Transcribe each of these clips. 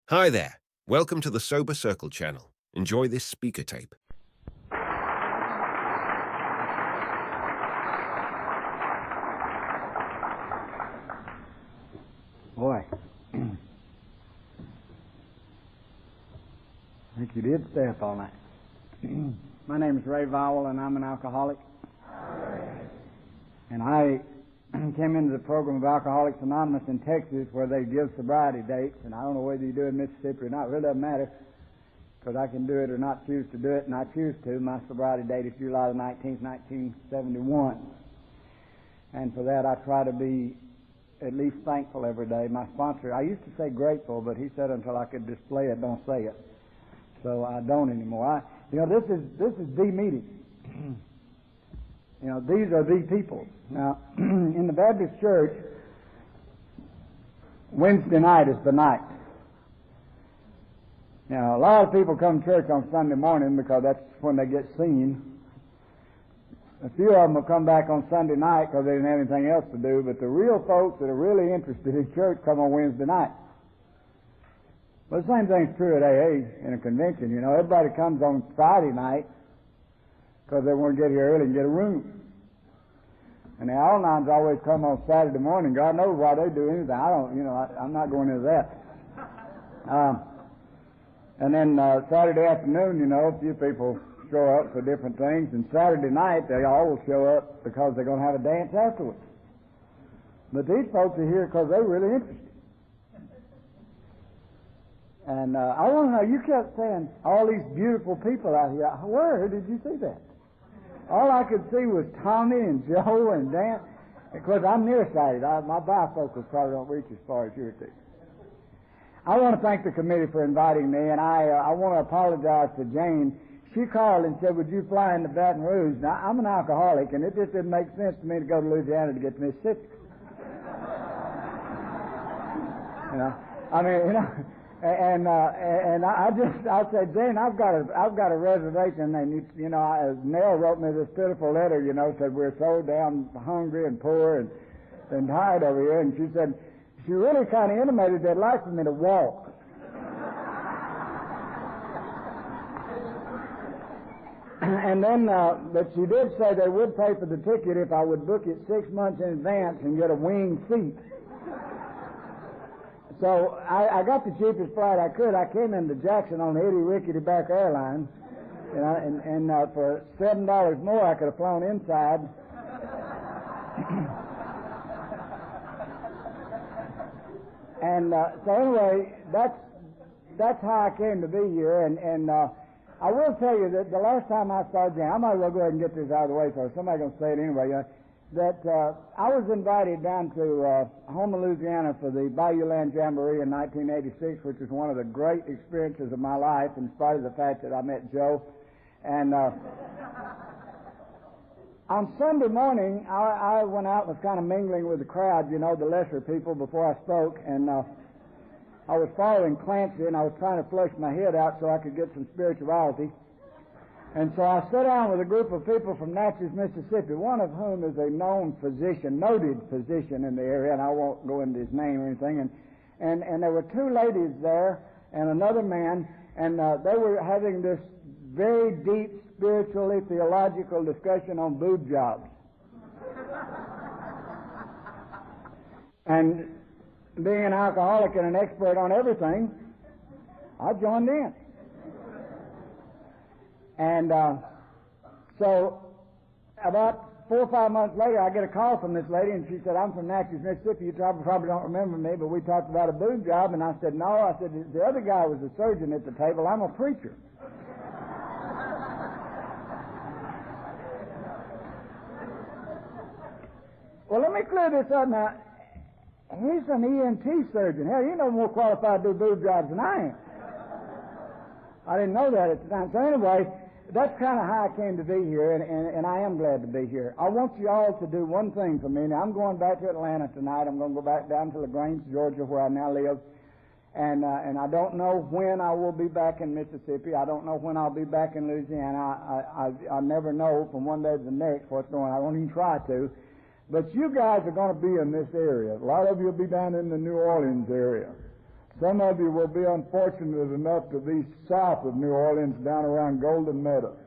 Hi there. Welcome to the Sober Circle channel. Enjoy this speaker tape. Boy, I think you did stay up all night. My name is Ray Vowell, and I'm an alcoholic. And I came into the program of Alcoholics Anonymous in Texas, where they give sobriety dates, and I don't know whether you do it in Mississippi or not. It really doesn't matter, because I can do it or not choose to do it, and I choose to. My sobriety date is July the 19th, 1971. And for that, I try to be at least thankful every day. My sponsor, I used to say grateful, but he said until I could display it, don't say it. So I don't anymore. This is the meeting. These are the people. Now, in the Baptist church, Wednesday night is the night. Now, a lot of people come to church on Sunday morning because that's when they get seen. A few of them will come back on Sunday night because they didn't have anything else to do, but the real folks that are really interested in church come on Wednesday night. Well, the same thing's true at AA in a convention. Everybody comes on Friday night because they want to get here early and get a room. And the Al-Anons always come on Saturday morning. God knows why they do anything. I'm not going into that. And then Saturday afternoon, a few people show up for different things. And Saturday night, they all will show up because they're going to have a dance afterwards. But these folks are here because they're really interested. And I want to know, you kept saying all these beautiful people out here. Where did you see that? All I could see was Tommy and Joe and Dan. Of course, I'm nearsighted. My bifocals probably don't reach as far as yours do. I want to thank the committee for inviting me, and I want to apologize to Jane. She called and said, would you fly into Baton Rouge? Now, I'm an alcoholic, and it just didn't make sense to me to go to Louisiana to get to Mississippi. And I said, Jane, I've got a reservation, and Nell wrote me this pitiful letter, said we're so damn hungry and poor and tired over here, and she said she really kind of intimated they'd like for me to walk. And then, but she did say they would pay for the ticket if I would book it 6 months in advance and get a wing seat. So I got the cheapest flight I could. I came into Jackson on the itty rickety back airline, and for $7 more I could have flown inside. And so anyway, that's how I came to be here. And I will tell you that the last time I saw Jan, I might as well go ahead and get this out of the way, so somebody's going to say it anyway. That I was invited down to Houma, Louisiana for the Bayou Land Jamboree in 1986, which was one of the great experiences of my life, in spite of the fact that I met Joe. And on Sunday morning, I went out and was kind of mingling with the crowd, the lesser people, before I spoke, and I was following Clancy, and I was trying to flush my head out so I could get some spirituality. And so I sat down with a group of people from La-Natchez, Mississippi, one of whom is a known physician, noted physician in the area, and I won't go into his name or anything. And there were two ladies there and another man, and they were having this very deep, spiritually, theological discussion on boob jobs. And being an alcoholic and an expert on everything, I joined in. And so about 4 or 5 months later, I get a call from this lady, and she said, I'm from La-Natchez, Mississippi. You probably don't remember me, but we talked about a boob job. And I said, no. I said, the other guy was a surgeon at the table. I'm a preacher. Well, let me clear this up now. He's an ENT surgeon. Hell, you're no more qualified to do boob jobs than I am. I didn't know that at the time. So anyway, that's kind of how I came to be here, and I am glad to be here. I want you all to do one thing for me. Now, I'm going back to Atlanta tonight. I'm going to go back down to LaGrange, Georgia, where I now live. And I don't know when I will be back in Mississippi. I don't know when I'll be back in Louisiana. I never know from one day to the next what's going on. I won't even try to. But you guys are going to be in this area. A lot of you will be down in the New Orleans area. Some of you will be unfortunate enough to be south of New Orleans, down around Golden Meadows.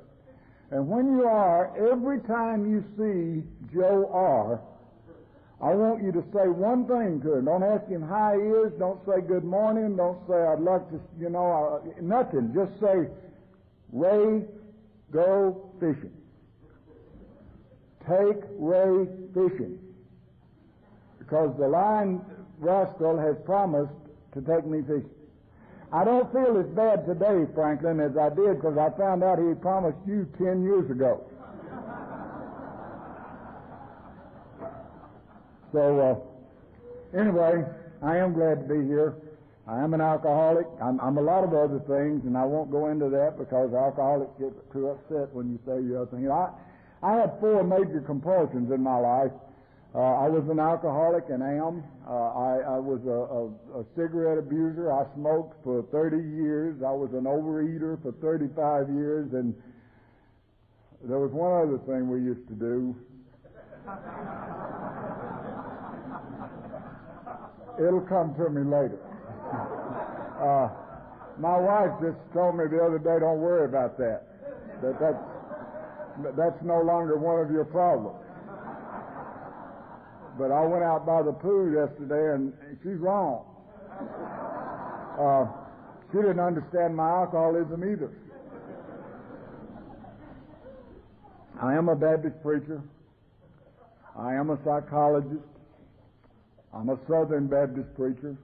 And when you are, every time you see Joe R., I want you to say one thing to him. Don't ask him how he is. Don't say good morning. Don't say I'd like to, nothing. Just say, Ray, go fishing. Take Ray fishing. Because the lying rascal has promised to take me fishing. I don't feel as bad today, Franklin, as I did because I found out he promised you 10 years ago. So, anyway, I am glad to be here. I am an alcoholic. I'm a lot of other things, and I won't go into that because alcoholics get too upset when you say the other thing. I had 4 major compulsions in my life. I was an alcoholic and am. I was a cigarette abuser. I smoked for 30 years. I was an overeater for 35 years. And there was one other thing we used to do. It'll come to me later. My wife just told me the other day, don't worry about that. That's no longer one of your problems. But I went out by the pool yesterday, and she's wrong. She didn't understand my alcoholism either. I am a Baptist preacher. I am a psychologist. I'm a Southern Baptist preacher.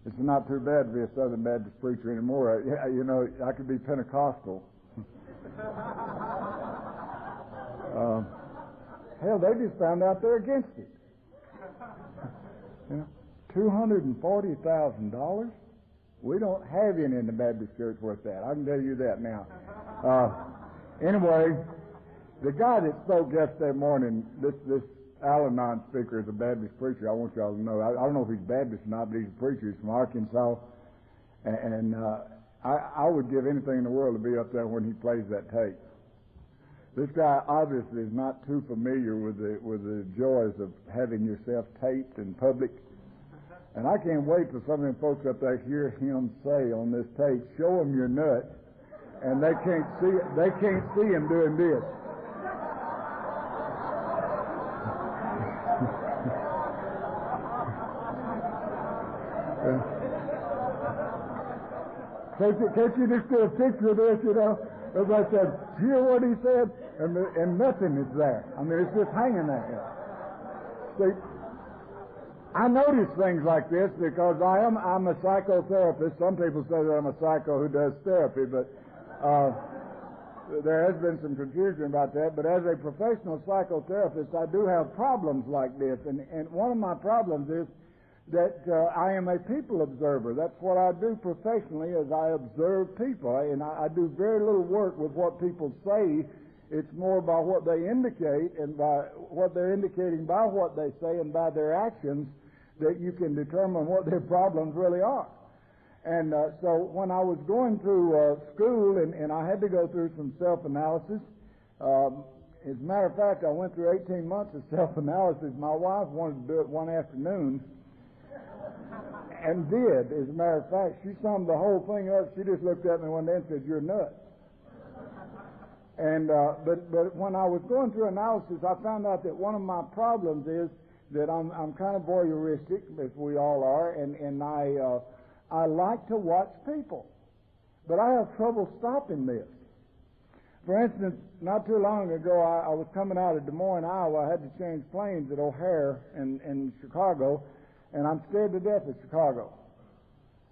It's not too bad to be a Southern Baptist preacher anymore. I could be Pentecostal. Hell, they just found out they're against it. $240,000? We don't have any in the Baptist church worth that. I can tell you that now. Anyway, the guy that spoke yesterday morning, this Al-Anon speaker is a Baptist preacher. I want y'all to know. I don't know if he's Baptist or not, but he's a preacher. He's from Arkansas. And I would give anything in the world to be up there when he plays that tape. This guy obviously is not too familiar with the joys of having yourself taped in public. And I can't wait till some of them folks up there hear him say on this tape, show them your nut, and they can't see him doing this. Can't you just do a picture of this, As I said, hear what he said, and nothing is there. I mean, it's just hanging there. See, I notice things like this because I'm a psychotherapist. Some people say that I'm a psycho who does therapy, but there has been some confusion about that. But as a professional psychotherapist, I do have problems like this, and one of my problems is that I am a people observer. That's what I do professionally, is I observe people, and I do very little work with what people say. It's more by what they indicate, and by what they're indicating by what they say and by their actions that you can determine what their problems really are. And so when I was going through school, and I had to go through some self-analysis, as a matter of fact, I went through 18 months of self-analysis. My wife wanted to do it one afternoon, and did. As a matter of fact, she summed the whole thing up. She just looked at me one day and said, "You're nuts." And but when I was going through analysis, I found out that one of my problems is that I'm kind of voyeuristic, as we all are, and I like to watch people, but I have trouble stopping this. For instance, not too long ago, I was coming out of Des Moines, Iowa. I had to change planes at O'Hare in Chicago. And I'm scared to death of Chicago.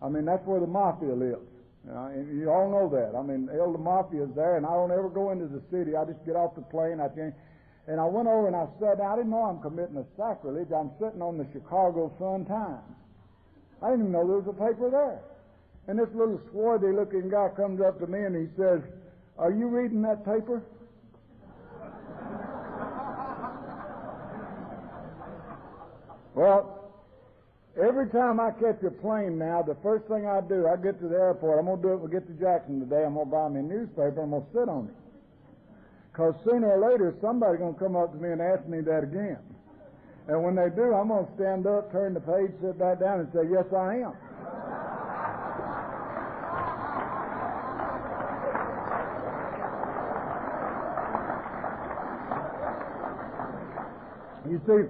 I mean, that's where the mafia lives. And you all know that. I mean, the mafia is there, and I don't ever go into the city. I just get off the plane. And I went over and I sat down. I didn't know I'm committing a sacrilege. I'm sitting on the Chicago Sun-Times. I didn't even know there was a paper there. And this little swarthy-looking guy comes up to me and he says, "Are you reading that paper?" Well, every time I catch a plane now, the first thing I do, I get to the airport. I'm going to do it when we get to Jackson today. I'm going to buy me a newspaper. I'm going to sit on it. Because sooner or later, somebody's going to come up to me and ask me that again. And when they do, I'm going to stand up, turn the page, sit back down, and say, "Yes, I am." You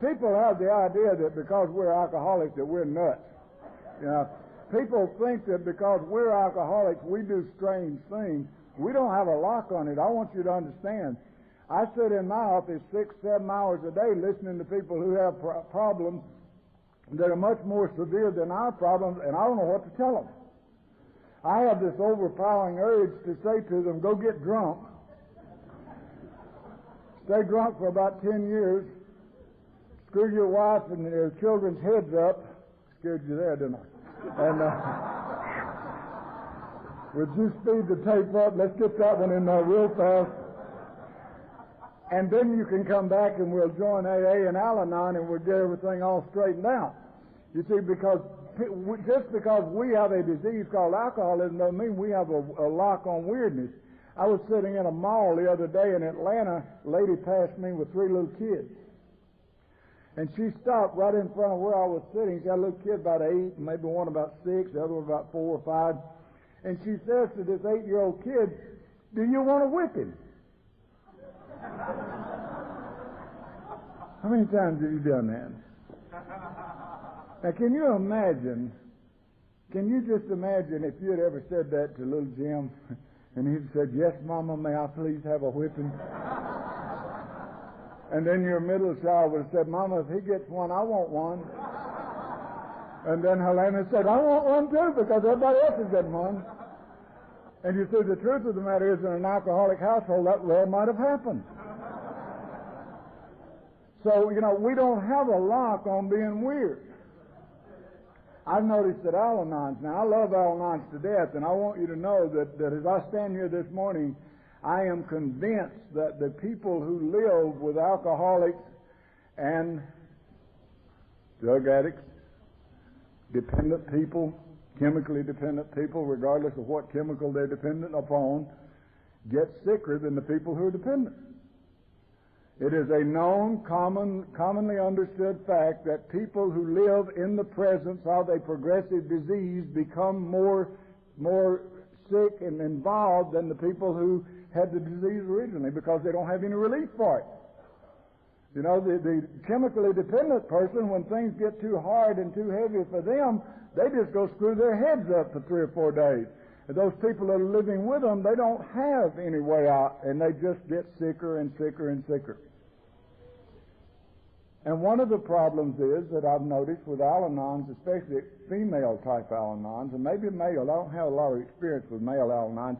see, people have the idea that because we're alcoholics that we're nuts. You know, people think that because we're alcoholics we do strange things. We don't have a lock on it. I want you to understand. I sit in my office 6-7 hours a day listening to people who have problems that are much more severe than our problems, and I don't know what to tell them. I have this overpowering urge to say to them, go get drunk. Stay drunk for about 10 years. Screw your wife and your children's heads up. Scared you there, didn't I? And would you speed the tape up? Let's get that one in there real fast. And then you can come back and we'll join AA and Al-Anon and we'll get everything all straightened out. You see, because just because we have a disease called alcoholism doesn't mean we have a lock on weirdness. I was sitting in a mall the other day in Atlanta. A lady passed me with 3 little kids. And she stopped right in front of where I was sitting. She had a little kid about 8, maybe one about 6, the other one about 4 or 5. And she says to this 8-year-old kid, do you want to whip him? How many times have you done that? Now, can you just imagine if you had ever said that to little Jim and he'd said, yes, Mama, may I please have a whipping? And then your middle child would have said, Mama, if he gets one, I want one. And then Helena said, I want one too because everybody else is getting one. And you see, the truth of the matter is in an alcoholic household, that well might have happened. So, you know, we don't have a lock on being weird. I've noticed that Al-Anons, now I love Al-Anons to death, and I want you to know that as I stand here this morning, I am convinced that the people who live with alcoholics and drug addicts, dependent people, chemically dependent people, regardless of what chemical they're dependent upon, get sicker than the people who are dependent. It is a known, commonly understood fact that people who live in the presence of a progressive disease become more sick and involved than the people who had the disease originally because they don't have any relief for it. You know, the chemically dependent person, when things get too hard and too heavy for them, they just go screw their heads up for 3 or 4 days. And those people that are living with them, they don't have any way out, and they just get sicker and sicker and sicker. And one of the problems is that I've noticed with Al-Anons, especially female-type Al-Anons, and maybe male, I don't have a lot of experience with male Al-Anons,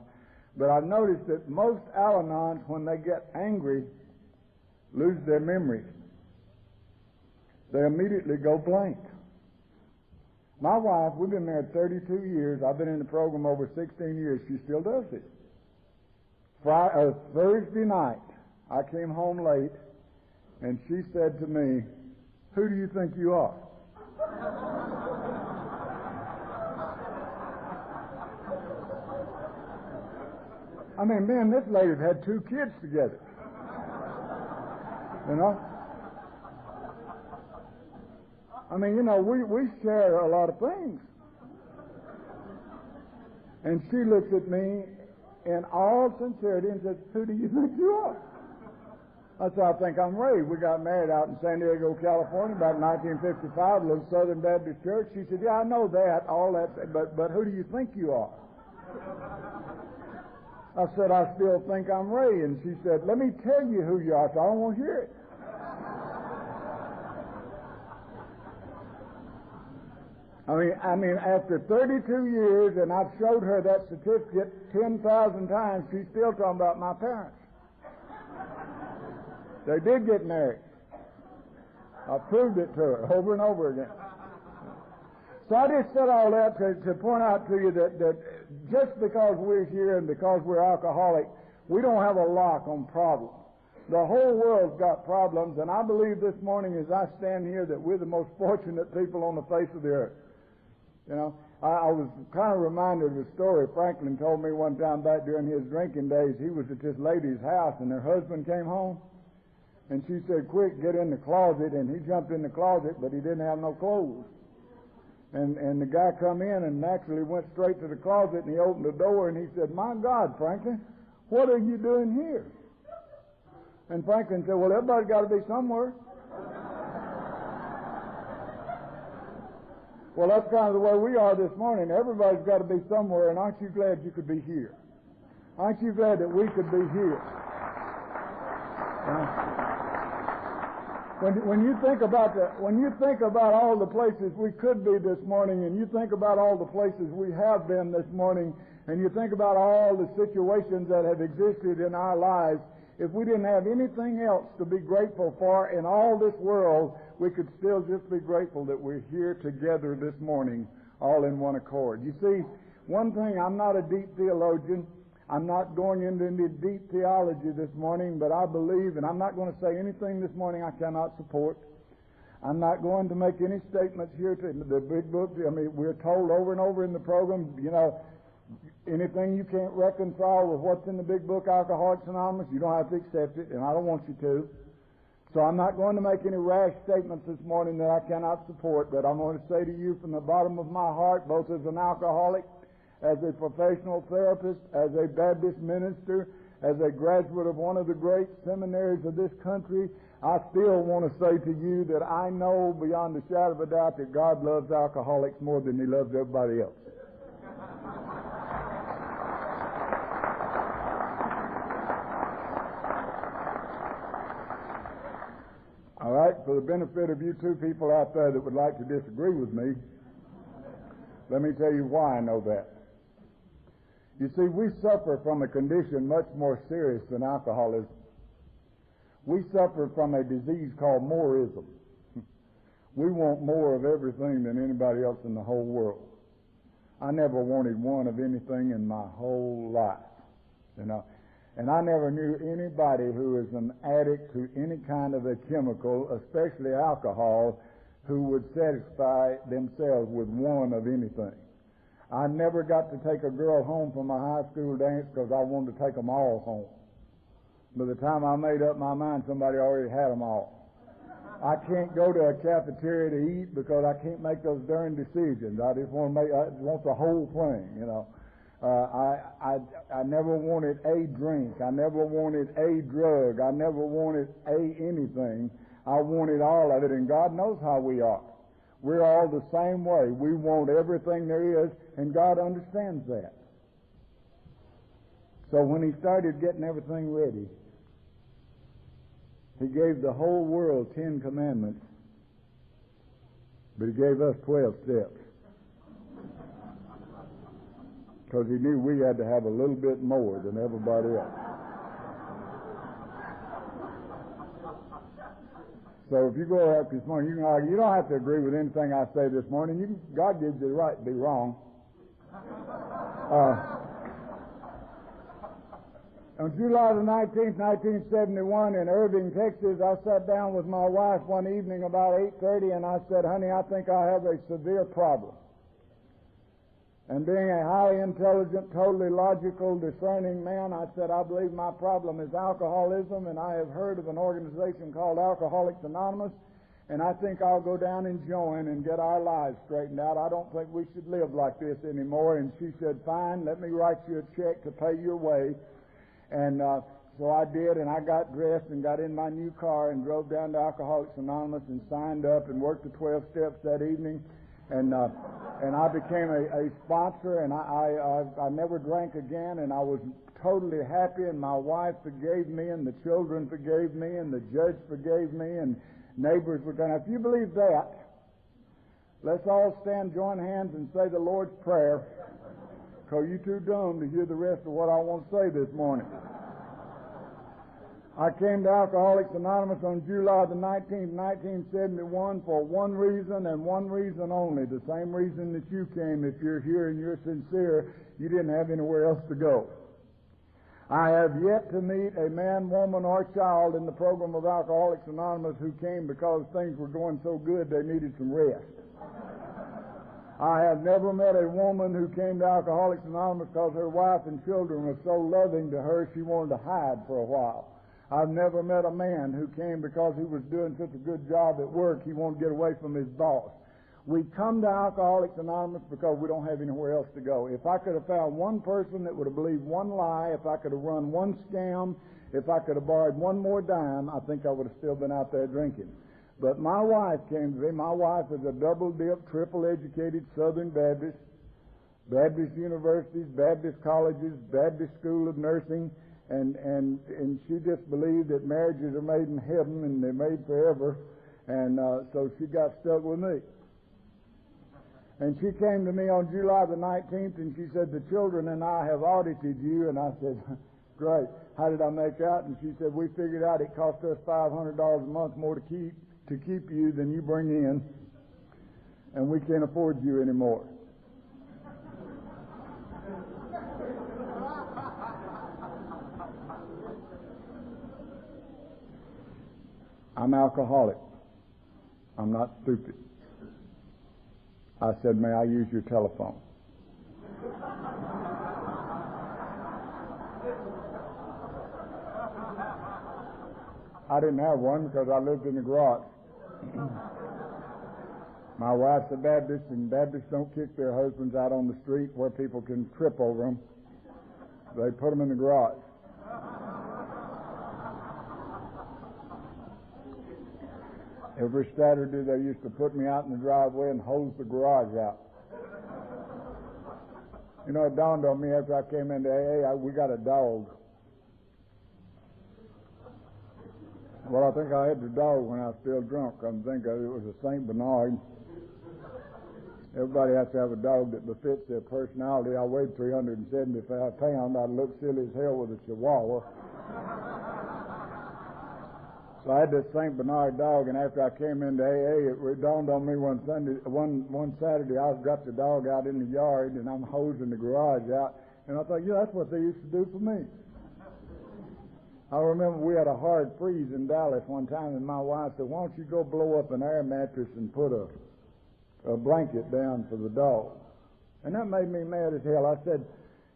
but I've noticed that most Al-Anons, when they get angry, lose their memories. They immediately go blank. My wife, we've been married 32 years. I've been in the program over 16 years. She still does it. Thursday night, I came home late, and she said to me, who do you think you are? I mean, me and this lady's had 2 kids together. You know? I mean, you know, we share a lot of things. And she looks at me in all sincerity and says, who do you think you are? I said, I think I'm Ray. We got married out in San Diego, California, about 1955, a little Southern Baptist church. She said, yeah, I know that, all that, but who do you think you are? I said, I still think I'm Ray. And she said, let me tell you who you are, so I don't want to hear it. I mean, after 32 years, and I've showed her that certificate 10,000 times, she's still talking about my parents. They did get married. I proved it to her over and over again. So I just said all that to point out to you that just because we're here and because we're alcoholic, we don't have a lock on problems. The whole world's got problems, and I believe this morning as I stand here that we're the most fortunate people on the face of the earth. You know, I was kind of reminded of a story Franklin told me one time back during his drinking days. He was at this lady's house, and her husband came home. And she said, quick, get in the closet. And he jumped in the closet, but he didn't have no clothes. And the guy come in and naturally went straight to the closet, and he opened the door, and he said, my God, Franklin, what are you doing here? And Franklin said, well, everybody's got to be somewhere. Well, that's kind of the way we are this morning. Everybody's got to be somewhere, and aren't you glad you could be here? Aren't you glad that we could be here? When you think about all the places we could be this morning, and you think about all the places we have been this morning, and you think about all the situations that have existed in our lives, if we didn't have anything else to be grateful for in all this world, we could still just be grateful that we're here together this morning, all in one accord. You see, one thing, I'm not a deep theologian. I'm not going into any deep theology this morning, but I believe, and I'm not going to say anything this morning I cannot support. I'm not going to make any statements here to the big book. I mean, we're told over and over in the program, you know, anything you can't reconcile with what's in the big book, Alcoholics Anonymous, you don't have to accept it, and I don't want you to. So I'm not going to make any rash statements this morning that I cannot support, but I'm going to say to you from the bottom of my heart, both as an alcoholic, as a professional therapist, as a Baptist minister, as a graduate of one of the great seminaries of this country, I still want to say to you that I know beyond a shadow of a doubt that God loves alcoholics more than He loves everybody else. All right, for the benefit of you two people out there that would like to disagree with me, let me tell you why I know that. You see, we suffer from a condition much more serious than alcoholism. We suffer from a disease called moreism. We want more of everything than anybody else in the whole world. I never wanted one of anything in my whole life, you know. And I never knew anybody who is an addict to any kind of a chemical, especially alcohol, who would satisfy themselves with one of anything. I never got to take a girl home from a high school dance because I wanted to take them all home. By the time I made up my mind, somebody already had them all. I can't go to a cafeteria to eat because I can't make those darn decisions. I just want the whole thing, you know. I never wanted a drink. I never wanted a drug. I never wanted a anything. I wanted all of it, and God knows how we are. We're all the same way. We want everything there is, and God understands that. So when He started getting everything ready, He gave the whole world 10 commandments, but He gave us 12 steps. Because He knew we had to have a little bit more than everybody else. So if you go up this morning, you can argue. You don't have to agree with anything I say this morning. God gives you the right to be wrong. On July the 19th, 1971, in Irving, Texas, I sat down with my wife one evening about 8:30, and I said, "Honey, I think I have a severe problem." And being a highly intelligent, totally logical, discerning man, I said, "I believe my problem is alcoholism, and I have heard of an organization called Alcoholics Anonymous, and I think I'll go down and join and get our lives straightened out. I don't think we should live like this anymore." And she said, "Fine, let me write you a check to pay your way." And so I did, and I got dressed and got in my new car and drove down to Alcoholics Anonymous and signed up and worked the 12 steps that evening. And I became a sponsor, and I never drank again, and I was totally happy, and my wife forgave me, and the children forgave me, and the judge forgave me, and neighbors were going. If you believe that, let's all stand, join hands, and say the Lord's Prayer, because you're too dumb to hear the rest of what I want to say this morning. I came to Alcoholics Anonymous on July the 19th, 1971 for one reason and one reason only, the same reason that you came. If you're here and you're sincere, you didn't have anywhere else to go. I have yet to meet a man, woman, or child in the program of Alcoholics Anonymous who came because things were going so good they needed some rest. I have never met a woman who came to Alcoholics Anonymous because her wife and children were so loving to her she wanted to hide for a while. I've never met a man who came because he was doing such a good job at work he wanted to get away from his boss. We come to Alcoholics Anonymous because we don't have anywhere else to go. If I could have found one person that would have believed one lie, if I could have run one scam, if I could have borrowed one more dime, I think I would have still been out there drinking. But my wife came to me. My wife is a double-dip, triple-educated Southern Baptist, Baptist universities, Baptist colleges, Baptist School of Nursing, and she just believed that marriages are made in heaven and they're made forever, and so she got stuck with me. And she came to me on July the 19th, and she said, "The children and I have audited you." And I said, "Great. How did I make out?" And she said, "We figured out it cost us $500 a month more to keep you than you bring in, and we can't afford you anymore." I'm alcoholic. I'm not stupid. I said, "May I use your telephone?" I didn't have one because I lived in the garage. My wife's a Baptist, and Baptists don't kick their husbands out on the street where people can trip over them. They put them in the garage. Every Saturday they used to put me out in the driveway and hose the garage out. You know, it dawned on me after I came into AA, we got a dog. Well, I think I had the dog when I was still drunk. I'm thinking it was a St. Bernard. Everybody has to have a dog that befits their personality. I weighed 375 pounds. I looked silly as hell with a Chihuahua. So I had this St. Bernard dog, and after I came into AA, it dawned on me one Saturday, I got the dog out in the yard, and I'm hosing the garage out, and I thought, that's what they used to do for me. I remember we had a hard freeze in Dallas one time, and my wife said, "Why don't you go blow up an air mattress and put a blanket down for the dog?" And that made me mad as hell. I said,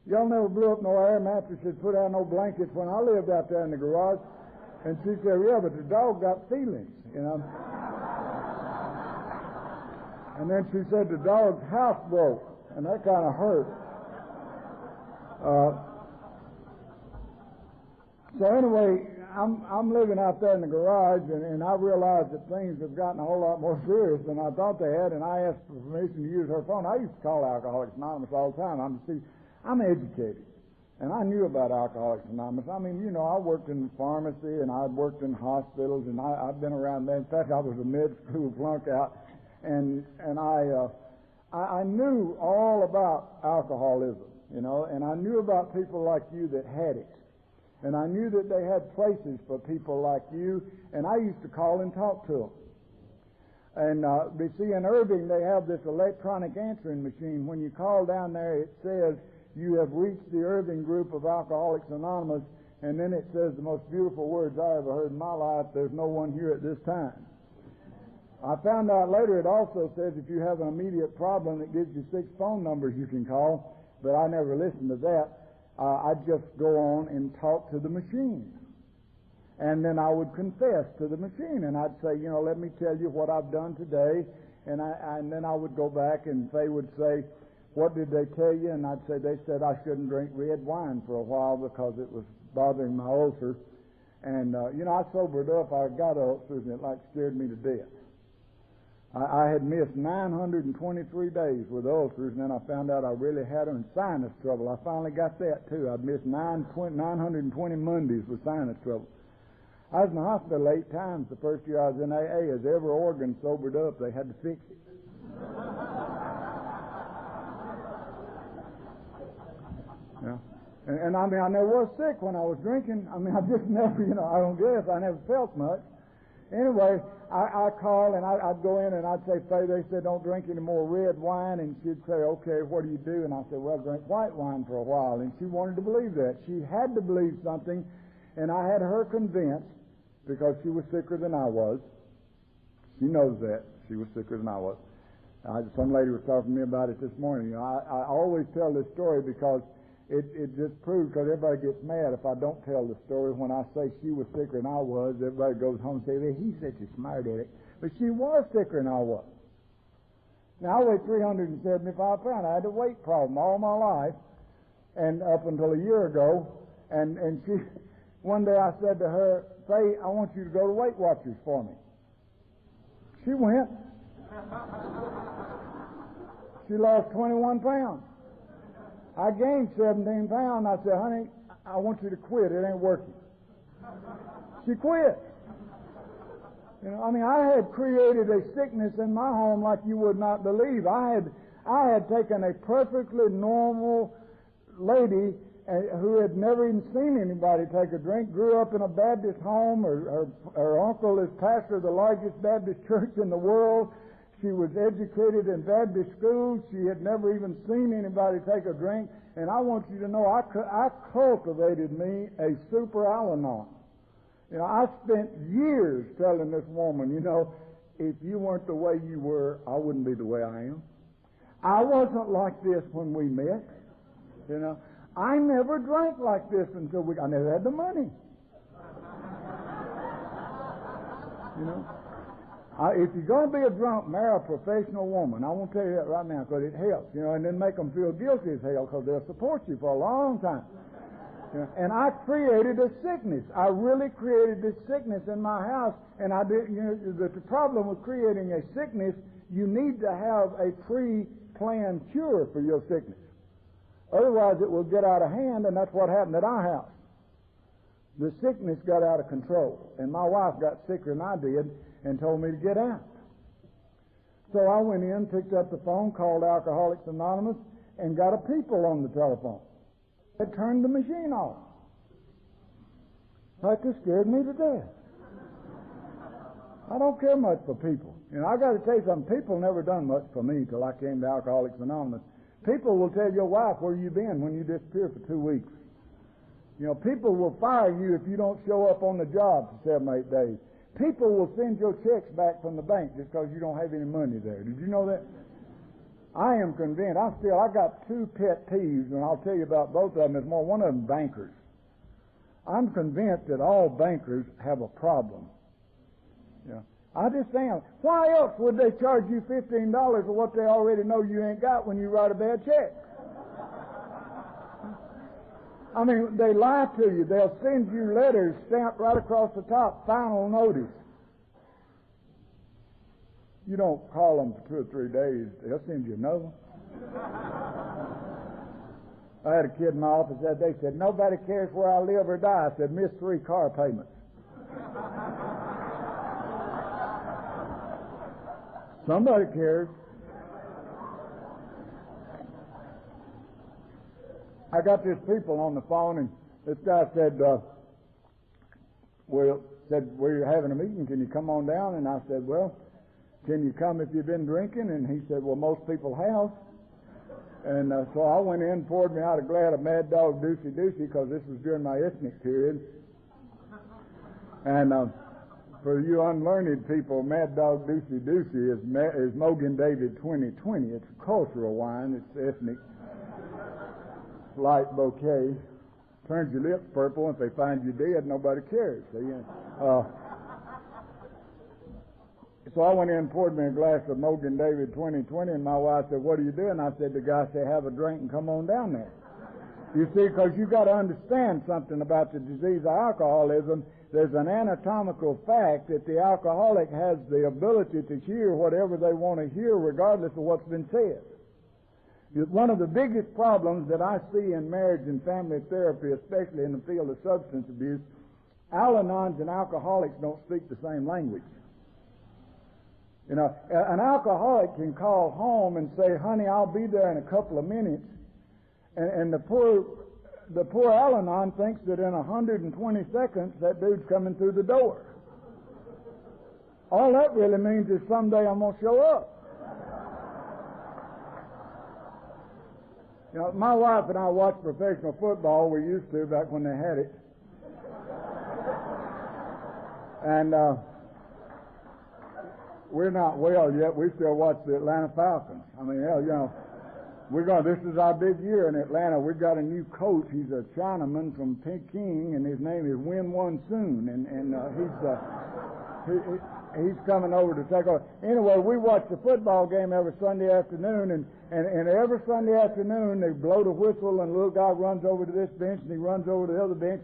"Y'all never blew up no air mattresses, put out no blankets when I lived out there in the garage." And she said, "Yeah, but the dog got feelings, And then she said the dog's house broke, and that kind of hurt. So anyway, I'm living out there in the garage, and I realized that things have gotten a whole lot more serious than I thought they had, and I asked for permission to use her phone. I used to call Alcoholics Anonymous all the time. I'm educated. And I knew about Alcoholics Anonymous. I mean, I worked in pharmacy, and I'd worked in hospitals, and I've been around there. In fact, I was a med-school flunk out, and I knew all about alcoholism, and I knew about people like you that had it. And I knew that they had places for people like you, and I used to call and talk to them. And you see, in Irving, they have this electronic answering machine. When you call down there, it says, "You have reached the Irving group of Alcoholics Anonymous," and then it says the most beautiful words I ever heard in my life, "There's no one here at this time." I found out later it also says if you have an immediate problem, it gives you 6 phone numbers you can call, but I never listened to that. I'd just go on and talk to the machine. And then I would confess to the machine, and I'd say, "Let me tell you what I've done today," and then I would go back, and they would say, "What did they tell you?" And I'd say, "They said I shouldn't drink red wine for a while because it was bothering my ulcer." And, I sobered up. I got ulcers, and it scared me to death. I had missed 923 days with ulcers, and then I found out I really had them in sinus trouble. I finally got that, too. I'd missed 920 Mondays with sinus trouble. I was in the hospital 8 times the first year I was in AA. As every organ sobered up, they had to fix it. And I never was sick when I was drinking. I just never, I don't guess. I never felt much. Anyway, I called, and I'd go in, and I'd say, "Faye," they said, "don't drink any more red wine." And she'd say, "Okay, what do you do?" And I said, "Well, I drank white wine for a while." And she wanted to believe that. She had to believe something, and I had her convinced, because she was sicker than I was. She knows that. She was sicker than I was. Some lady was talking to me about it this morning. I always tell this story because it just proves, because everybody gets mad if I don't tell the story. When I say she was sicker than I was, everybody goes home and says, "Well, he's such a smart aleck." But she was sicker than I was. Now, I weighed 375 pounds. I had a weight problem all my life, and up until a year ago. And one day I said to her, "Faye, I want you to go to Weight Watchers for me." She went. She lost 21 pounds. I gained 17 pounds. I said, honey, I want you to quit. It ain't working. She quit. I had created a sickness in my home like you would not believe. I had taken a perfectly normal lady who had never even seen anybody take a drink, grew up in a Baptist home. Her uncle is pastor of the largest Baptist church in the world. She was educated in Baptist schools. She had never even seen anybody take a drink. And I want you to know, I cultivated me a super Al-Anon. I spent years telling this woman, if you weren't the way you were, I wouldn't be the way I am. I wasn't like this when we met. I never drank like this until I never had the money. If you're going to be a drunk, marry a professional woman. I won't tell you that right now because it helps, and then make them feel guilty as hell because they'll support you for a long time. And I created a sickness. I really created this sickness in my house. And I did. The problem with creating a sickness, you need to have a pre-planned cure for your sickness. Otherwise, it will get out of hand, and that's what happened at our house. The sickness got out of control, and my wife got sicker than I did and told me to get out. So I went in, picked up the phone, called Alcoholics Anonymous, and got a people on the telephone. It turned the machine off. That just scared me to death. I don't care much for people. I got to tell you something. People never done much for me till I came to Alcoholics Anonymous. People will tell your wife where you been when you disappear for 2 weeks. People will fire you if you don't show up on the job for 7 or 8 days. People will send your checks back from the bank just because you don't have any money there. Did you know that? I am convinced. I got 2 pet peeves, and I'll tell you about both of them. It's more one of them bankers. I'm convinced that all bankers have a problem. I just am. Why else would they charge you $15 for what they already know you ain't got when you write a bad check? They lie to you. They'll send you letters stamped right across the top, final notice. You don't call them for 2 or 3 days. They'll send you another one. I had a kid in my office that day said, nobody cares where I live or die. I said, miss 3 car payments. Somebody cares. I got this people on the phone, and this guy said, we're having a meeting. Can you come on down? And I said, well, can you come if you've been drinking? And he said, well, most people have. And so I went in, poured me out a glass of Mad Dog Doocy Doocy because this was during my ethnic period. And for you unlearned people, Mad Dog Doocy Doocy is Mogan David 2020. It's a cultural wine. It's ethnic. Light bouquet. Turns your lips purple. If they find you dead, nobody cares. So I went in and poured me a glass of Mogan David 2020, and my wife said, what are you doing? I said, the guy said, have a drink and come on down there. You see, because you got to understand something about the disease of alcoholism. There's an anatomical fact that the alcoholic has the ability to hear whatever they want to hear regardless of what's been said. One of the biggest problems that I see in marriage and family therapy, especially in the field of substance abuse, Al-Anons and alcoholics don't speak the same language. An alcoholic can call home and say, honey, I'll be there in a couple of minutes. And the poor Al-Anon thinks that in 120 seconds that dude's coming through the door. All that really means is someday I'm going to show up. My wife and I watched professional football. We used to back when they had it. And we're not well yet. We still watch the Atlanta Falcons. This is our big year in Atlanta. We've got a new coach. He's a Chinaman from Peking, and his name is Win One Soon. And he's coming over to take over. Anyway, we watch the football game every Sunday afternoon, and every Sunday afternoon they blow the whistle, and the little guy runs over to this bench, and he runs over to the other bench,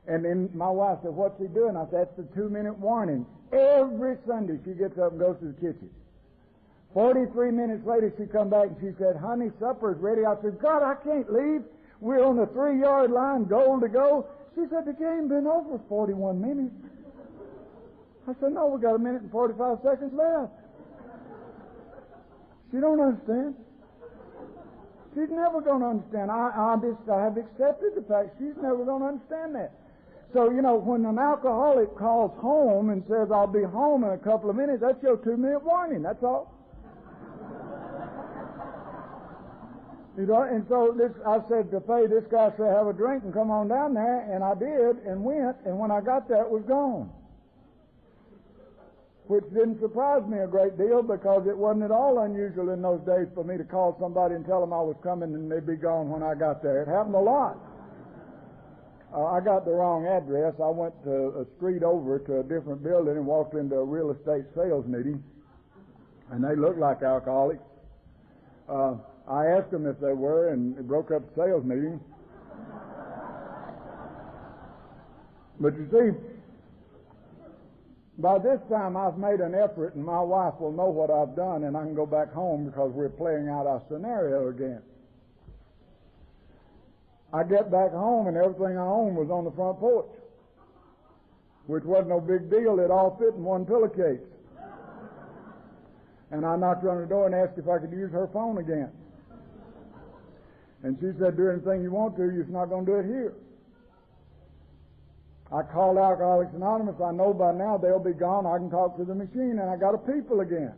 And then my wife said, what's he doing? I said, that's the 2-minute warning. Every Sunday she gets up and goes to the kitchen. 43 minutes later she come back and she said, honey, supper's ready. I said, God, I can't leave. We're on the 3-yard line, goal to go. She said, the game been over 41 minutes. I said, no, we got 1 minute and 45 seconds left. She don't understand. She's never going to understand. I have accepted the fact she's never going to understand that. So, when an alcoholic calls home and says, I'll be home in a couple of minutes, that's your 2-minute warning. That's all. And so I said to Faye, this guy said, have a drink and come on down there. And I did and went. And when I got there, it was gone. Which didn't surprise me a great deal because it wasn't at all unusual in those days for me to call somebody and tell them I was coming and they'd be gone when I got there. It happened a lot. I got the wrong address. I went to a street over to a different building and walked into a real estate sales meeting, and they looked like alcoholics. I asked them if they were, and it broke up the sales meeting. But you see, by this time I've made an effort, and my wife will know what I've done, and I can go back home because we're playing out our scenario again. I get back home, and everything I owned was on the front porch, which wasn't no big deal. It all fit in one pillowcase. And I knocked on the door and asked if I could use her phone again. And she said, do anything you want to, you're just not going to do it here. I called Alcoholics Anonymous. I know by now they'll be gone. I can talk to the machine, and I got a people again.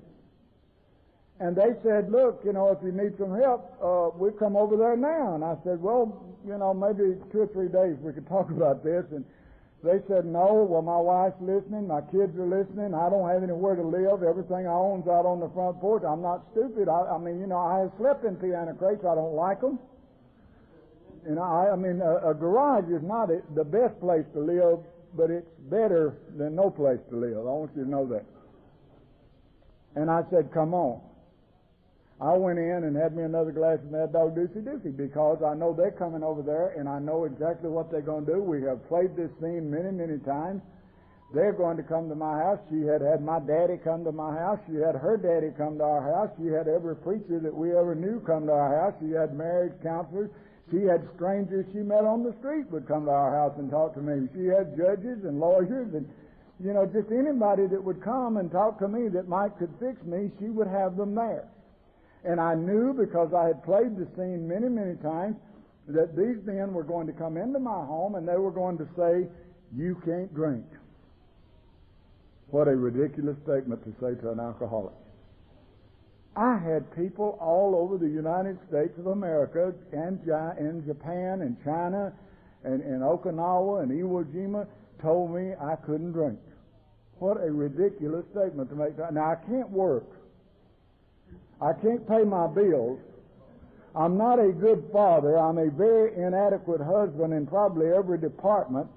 And they said, look, if you need some help, we'll come over there now. And I said, well, maybe 2 or 3 days we could talk about this. And they said, no, well, my wife's listening, my kids are listening, I don't have anywhere to live, everything I own's out on the front porch. I'm not stupid. I have slept in piano crates. I don't like them. A garage is not the best place to live, but it's better than no place to live. I want you to know that. And I said, come on. I went in and had me another glass of Mad Dog Doocy Doocy because I know they're coming over there and I know exactly what they're going to do. We have played this scene many, many times. They're going to come to my house. She had my daddy come to my house. She had her daddy come to our house. She had every preacher that we ever knew come to our house. She had marriage counselors. She had strangers she met on the street would come to our house and talk to me. She had judges and lawyers and, just anybody that would come and talk to me that might could fix me, she would have them there. And I knew, because I had played the scene many, many times, that these men were going to come into my home and they were going to say, you can't drink. What a ridiculous statement to say to an alcoholic. I had people all over the United States of America and in Japan and China and in Okinawa and Iwo Jima told me I couldn't drink. What a ridiculous statement to make. Now, I can't work. I can't pay my bills. I'm not a good father. I'm a very inadequate husband in probably every department.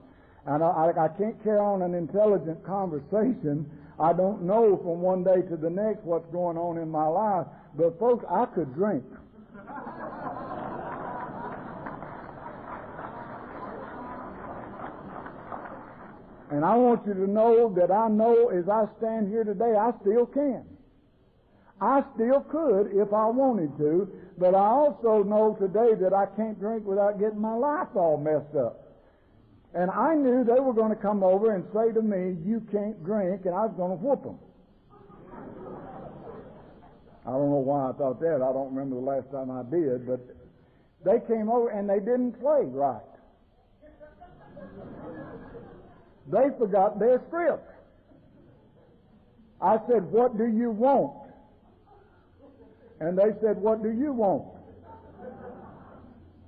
And I can't carry on an intelligent conversation. I don't know from one day to the next what's going on in my life. But, folks, I could drink. And I want you to know that I know as I stand here today, I still can. I still could if I wanted to, but I also know today that I can't drink without getting my life all messed up. And I knew they were going to come over and say to me, you can't drink, and I was going to whoop them. I don't know why I thought that. I don't remember the last time I did, but they came over and they didn't play right. They forgot their script. I said, what do you want? And they said, what do you want?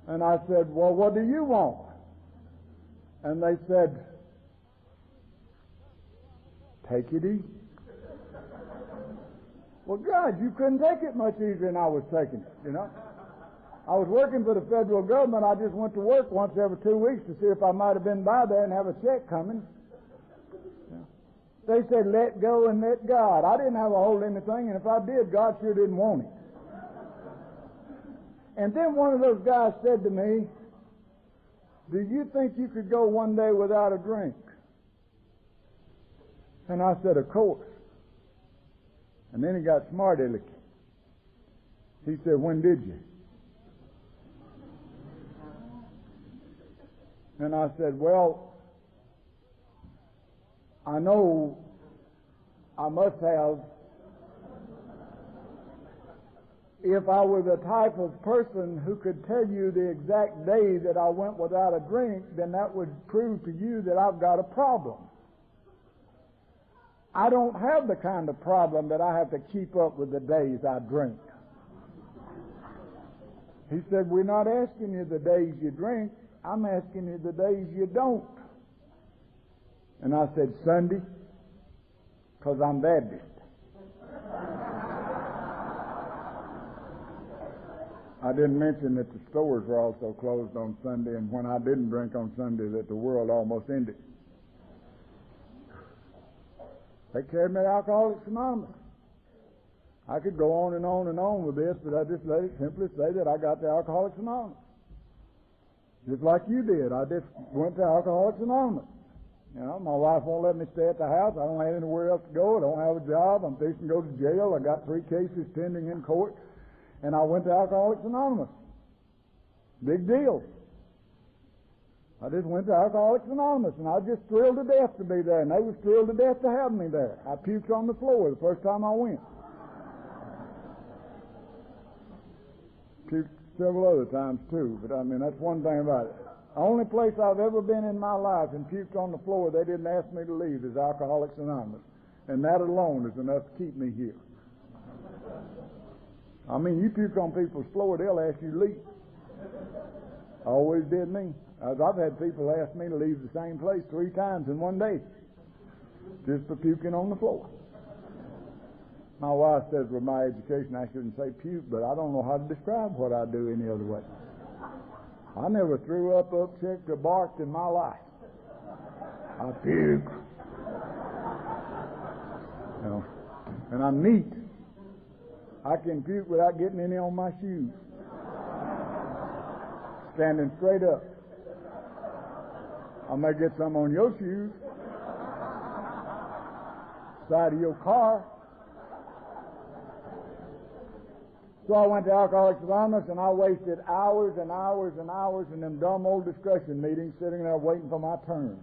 And I said, well, what do you want? And they said, take it easy. Well, God, you couldn't take it much easier than I was taking it, I was working for the federal government. I just went to work once every 2 weeks to see if I might have been by there and have a check coming. They said, let go and let God. I didn't have a hold of anything, and if I did, God sure didn't want it. And then one of those guys said to me, do you think you could go one day without a drink? And I said, of course. And then he got smart-alecky. He said, when did you? And I said, well, I know I must have. If I were the type of person who could tell you the exact day that I went without a drink, then that would prove to you that I've got a problem. I don't have the kind of problem that I have to keep up with the days I drink. He said, we're not asking you the days you drink. I'm asking you the days you don't. And I said, Sunday, because I'm Baptist. I didn't mention that the stores were also closed on Sunday, and when I didn't drink on Sunday, that the world almost ended. They carried me to Alcoholics Anonymous. I could go on and on and on with this, but I just let it simply say that I got to Alcoholics Anonymous. Just like you did. I just went to Alcoholics Anonymous. You know, my wife won't let me stay at the house. I don't have anywhere else to go. I don't have a job. I'm fixing to go to jail. I got 3 cases pending in court. And I went to Alcoholics Anonymous. Big deal. I just went to Alcoholics Anonymous, and I was just thrilled to death to be there, and they were thrilled to death to have me there. I puked on the floor the first time I went. Puked several other times, too, but I mean, that's one thing about it. The only place I've ever been in my life and puked on the floor they didn't ask me to leave is Alcoholics Anonymous, and that alone is enough to keep me here. I mean, you puke on people's floor, they'll ask you to leave. Always did me. I've had people ask me to leave the same place 3 times in one day, just for puking on the floor. My wife says with my education I shouldn't say puke, but I don't know how to describe what I do any other way. I never threw up, upchecked, or barked in my life. I puke. You know, and I'm neat. I can puke without getting any on my shoes. Standing straight up. I may get some on your shoes. Side of your car. So I went to Alcoholics Anonymous, and I wasted hours and hours and hours in them dumb old discussion meetings sitting there waiting for my turn.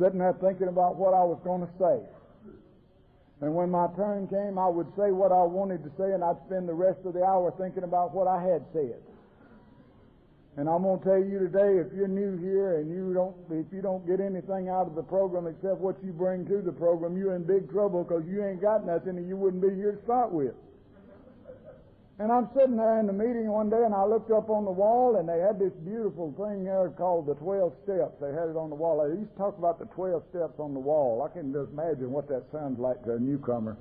Sitting there thinking about what I was going to say. And when my turn came, I would say what I wanted to say, and I'd spend the rest of the hour thinking about what I had said. And I'm going to tell you today, if you're new here and if you don't get anything out of the program except what you bring to the program, you're in big trouble, because you ain't got nothing and you wouldn't be here to start with. And I'm sitting there in the meeting one day, and I looked up on the wall, and they had this beautiful thing there called the 12 steps. They had it on the wall. They used to talk about the 12 steps on the wall. I can just imagine what that sounds like to a newcomer.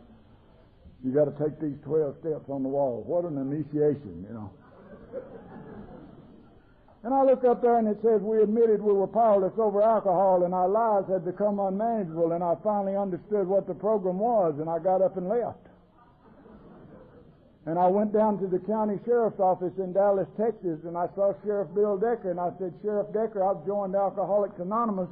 You got to take these 12 steps on the wall. What an initiation, you know. And I look up there, and it says, we admitted we were powerless over alcohol, and our lives had become unmanageable, and I finally understood what the program was, and I got up and left. And I went down to the county sheriff's office in Dallas, Texas, and I saw Sheriff Bill Decker, and I said, Sheriff Decker, I've joined Alcoholics Anonymous,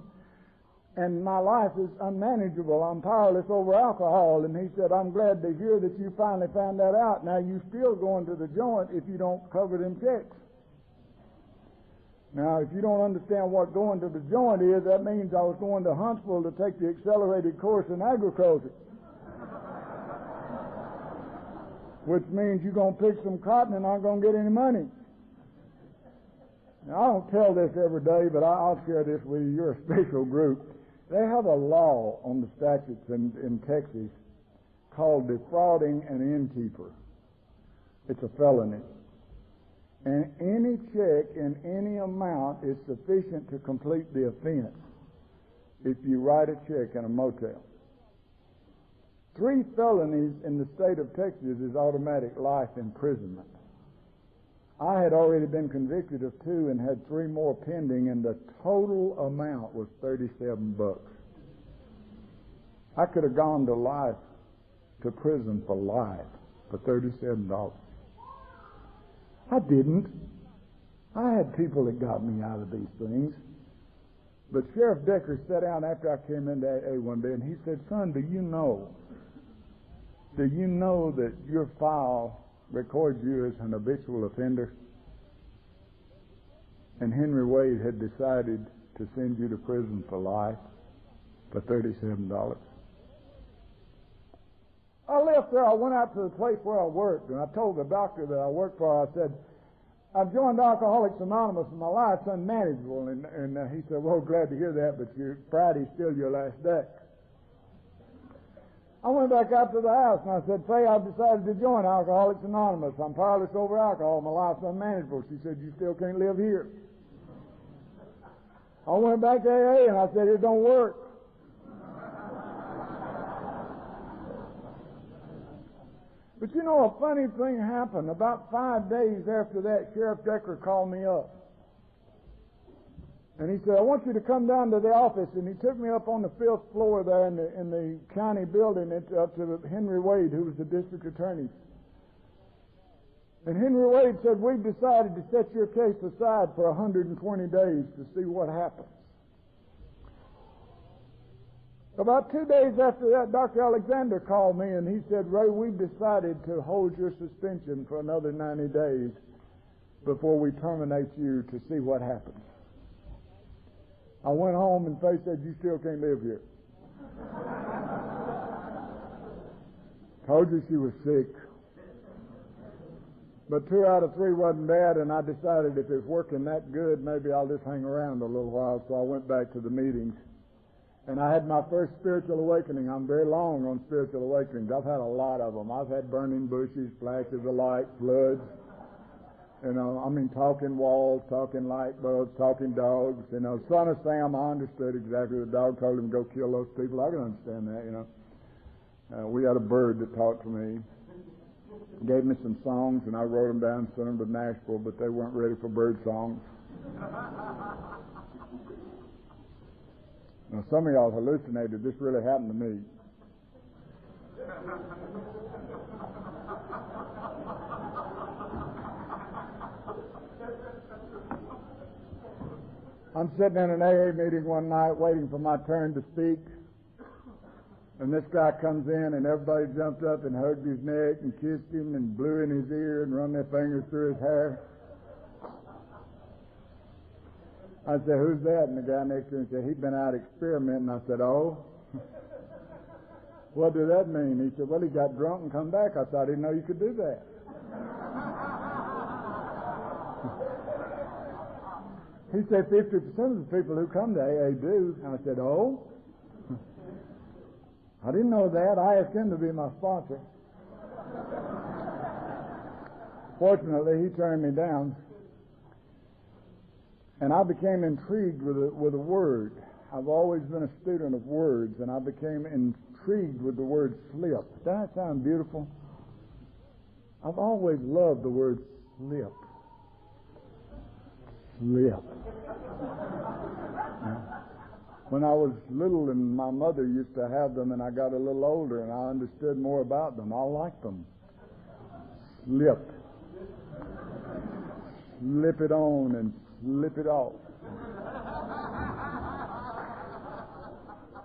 and my life is unmanageable. I'm powerless over alcohol. And he said, I'm glad to hear that you finally found that out. Now, you still going to the joint if you don't cover them checks. Now, if you don't understand what going to the joint is, that means I was going to Huntsville to take the accelerated course in agriculture. Which means you're going to pick some cotton and aren't going to get any money. Now, I don't tell this every day, but I'll share this with you. You're a special group. They have a law on the statutes in Texas called defrauding an innkeeper. It's a felony. And any check in any amount is sufficient to complete the offense if you write a check in a motel. 3 felonies in the state of Texas is automatic life imprisonment. I had already been convicted of 2 and had 3 more pending, and the total amount was $37. I could have gone to prison for life for $37. I didn't. I had people that got me out of these things. But Sheriff Decker sat down after I came into AA one day and he said, "Son, do you know that your file records you as an habitual offender? And Henry Wade had decided to send you to prison for life for $37. I left there. I went out to the place where I worked, and I told the doctor that I worked for, I said, "I've joined Alcoholics Anonymous, and my life's unmanageable." And he said, "Well, glad to hear that, but Friday's still your last day." I went back out to the house, and I said, "Faye, I've decided to join Alcoholics Anonymous. I'm powerless over alcohol. My life's unmanageable." She said, "You still can't live here." I went back to AA, and I said, "It don't work." But you know, a funny thing happened. About 5 days after that, Sheriff Decker called me up. And he said, "I want you to come down to the office." And he took me up on the 5th floor there in the county building up to Henry Wade, who was the district attorney. And Henry Wade said, "We've decided to set your case aside for 120 days to see what happens." About 2 days after that, Dr. Alexander called me and he said, "Ray, we've decided to hold your suspension for another 90 days before we terminate you to see what happens." I went home and Faye said, "You still can't live here." Told you she was sick. But 2 out of 3 wasn't bad, and I decided if it's working that good, maybe I'll just hang around a little while. So I went back to the meetings. And I had my first spiritual awakening. I'm very long on spiritual awakenings. I've had a lot of them. I've had burning bushes, flashes of light, floods. Talking walls, talking light bulbs, talking dogs. Son of Sam, I understood exactly. The dog told him to go kill those people. I can understand that, We had a bird that talked to me. Gave me some songs, and I wrote them down and sent them to Nashville, but they weren't ready for bird songs. Now, some of y'all hallucinated. This really happened to me. I'm sitting in an AA meeting one night waiting for my turn to speak, and this guy comes in, and everybody jumped up and hugged his neck and kissed him and blew in his ear and run their fingers through his hair. I said, "Who's that?" And the guy next to him said, "He'd been out experimenting." I said, "Oh?" "What does that mean?" He said, "Well, he got drunk and come back." I said, "I didn't know you could do that." He said, 50% of the people who come to AA do. I said, "Oh?" I didn't know that. I asked him to be my sponsor. Fortunately, he turned me down. And I became intrigued with a word. I've always been a student of words, and I became intrigued with the word slip. Doesn't that sound beautiful? I've always loved the word slip. Slip. When I was little, and my mother used to have them, and I got a little older, and I understood more about them. I liked them. Slip. Slip it on and slip it off.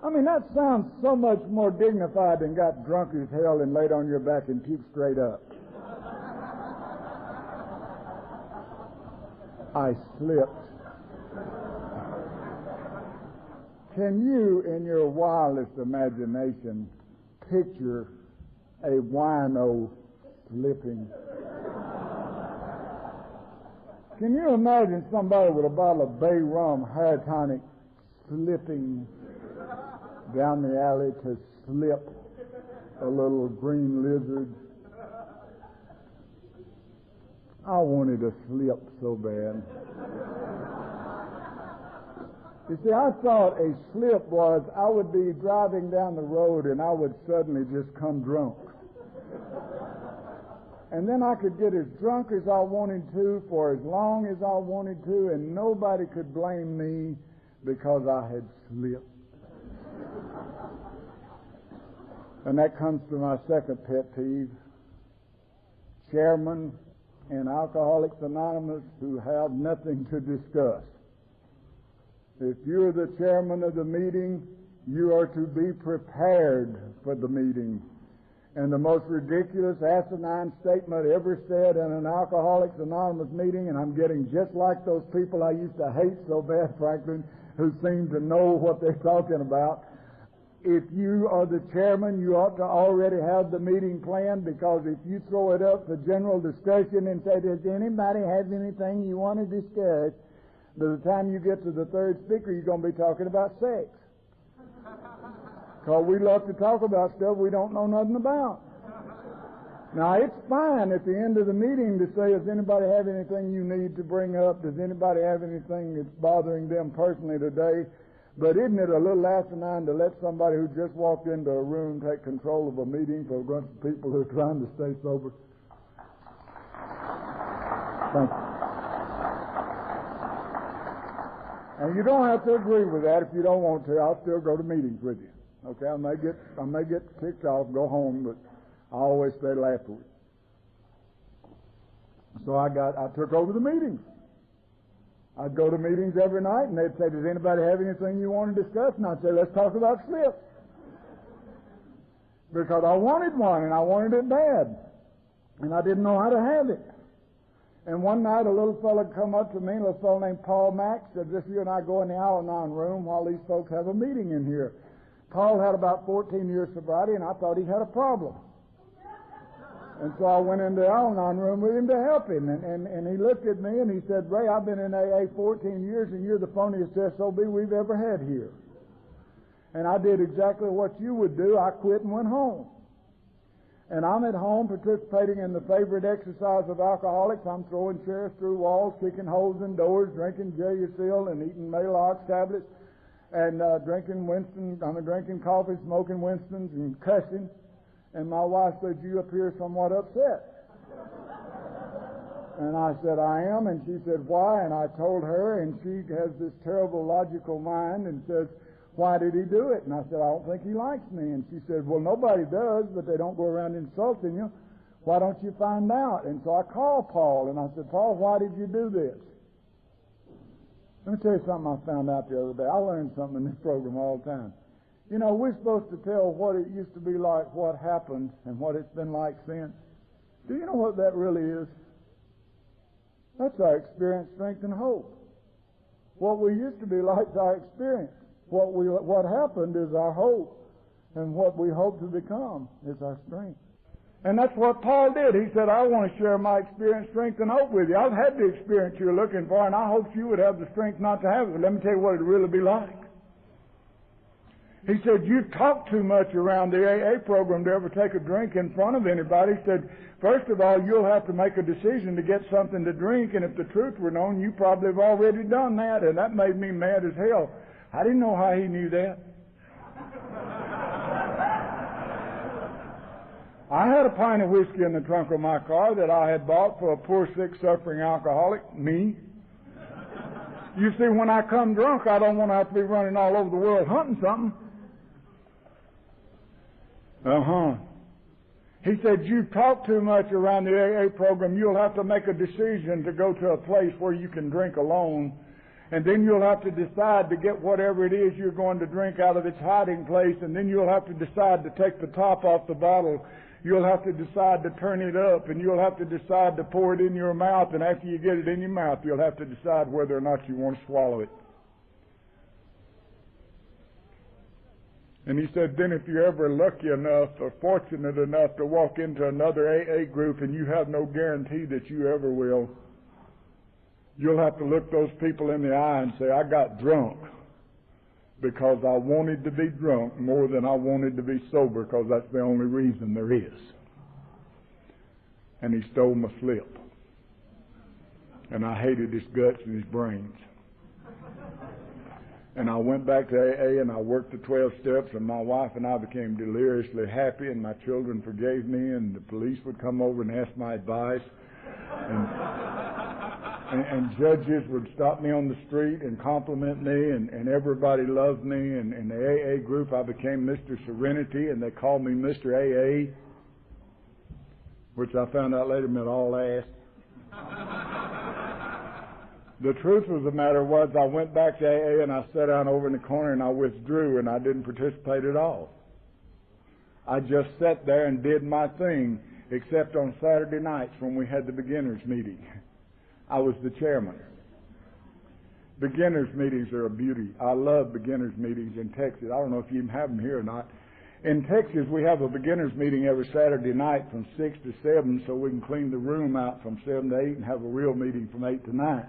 That sounds so much more dignified than got drunk as hell and laid on your back and puke straight up. I slipped. Can you, in your wildest imagination, picture a wino slipping? Can you imagine somebody with a bottle of Bay Rum hair tonic slipping down the alley to slip a little green lizard? I wanted to slip so bad. You see, I thought a slip was I would be driving down the road and I would suddenly just come drunk. And then I could get as drunk as I wanted to for as long as I wanted to, and nobody could blame me because I had slipped. And that comes to my second pet peeve. Chairman in Alcoholics Anonymous who have nothing to discuss. If you're the chairman of the meeting, you are to be prepared for the meeting. And the most ridiculous, asinine statement ever said in an Alcoholics Anonymous meeting, and I'm getting just like those people I used to hate so bad, Franklin, who seem to know what they're talking about. If you are the chairman, you ought to already have the meeting planned, because if you throw it up for general discussion and say, does anybody have anything you want to discuss, by the time you get to the third speaker, you're going to be talking about sex. Because we love to talk about stuff we don't know nothing about. Now, it's fine at the end of the meeting to say, does anybody have anything you need to bring up? Does anybody have anything that's bothering them personally today? But isn't it a little asinine to let somebody who just walked into a room take control of a meeting for a bunch of people who are trying to stay sober? Thank you. And you don't have to agree with that if you don't want to. I'll still go to meetings with you. Okay, I may get kicked off, go home, but I always stay till afterwards. So I took over the meetings. I'd go to meetings every night, and they'd say, does anybody have anything you want to discuss? And I'd say, let's talk about slips. Because I wanted one, and I wanted it bad. And I didn't know how to have it. And one night, a little fellow come up to me, a little fellow named Paul Mack, said, just you and I go in the Al-Anon room while these folks have a meeting in here. Paul had about 14 years sobriety, and I thought he had a problem. And so I went into the Al-Anon room with him to help him. And he looked at me and he said, Ray, I've been in AA 14 years and you're the phoniest SOB we've ever had here. And I did exactly what you would do. I quit and went home. And I'm at home participating in the favorite exercise of alcoholics. I'm throwing chairs through walls, kicking holes in doors, drinking Gelusil and eating Maalox tablets, and drinking coffee, smoking Winstons, and cussing. And my wife said, you appear somewhat upset. And I said, I am. And she said, why? And I told her, and she has this terrible logical mind and says, why did he do it? And I said, I don't think he likes me. And she said, well, nobody does, but they don't go around insulting you. Why don't you find out? And so I called Paul, and I said, Paul, why did you do this? Let me tell you something I found out the other day. I learned something in this program all the time. You know, we're supposed to tell what it used to be like, what happened, and what it's been like since. Do you know what that really is? That's our experience, strength, and hope. What we used to be like is our experience. What happened is our hope, and what we hope to become is our strength. And that's what Paul did. He said, I want to share my experience, strength, and hope with you. I've had the experience you're looking for, and I hope you would have the strength not to have it. But let me tell you what it'd really be like. He said, you talk too much around the AA program to ever take a drink in front of anybody. He said, first of all, you'll have to make a decision to get something to drink, and if the truth were known, you probably have already done that, and that made me mad as hell. I didn't know how he knew that. I had a pint of whiskey in the trunk of my car that I had bought for a poor, sick, suffering alcoholic, me. You see, when I come drunk, I don't want to have to be running all over the world hunting something. He said, you talk too much around the AA program. You'll have to make a decision to go to a place where you can drink alone. And then you'll have to decide to get whatever it is you're going to drink out of its hiding place. And then you'll have to decide to take the top off the bottle. You'll have to decide to turn it up. And you'll have to decide to pour it in your mouth. And after you get it in your mouth, you'll have to decide whether or not you want to swallow it. And he said, then if you're ever lucky enough or fortunate enough to walk into another AA group and you have no guarantee that you ever will, you'll have to look those people in the eye and say, I got drunk because I wanted to be drunk more than I wanted to be sober, because that's the only reason there is. And he stole my slip. And I hated his guts and his brains. And I went back to AA and I worked the 12 steps, and my wife and I became deliriously happy, and my children forgave me, and the police would come over and ask my advice. And judges would stop me on the street and compliment me, and everybody loved me. And in the AA group, I became Mr. Serenity, and they called me Mr. AA, which I found out later meant all ass. The truth of the matter was I went back to AA and I sat down over in the corner and I withdrew and I didn't participate at all. I just sat there and did my thing, except on Saturday nights when we had the beginners meeting. I was the chairman. Beginners meetings are a beauty. I love beginners meetings in Texas. I don't know if you even have them here or not. In Texas, we have a beginners meeting every Saturday night from 6 to 7 so we can clean the room out from 7 to 8 and have a real meeting from 8 to 9.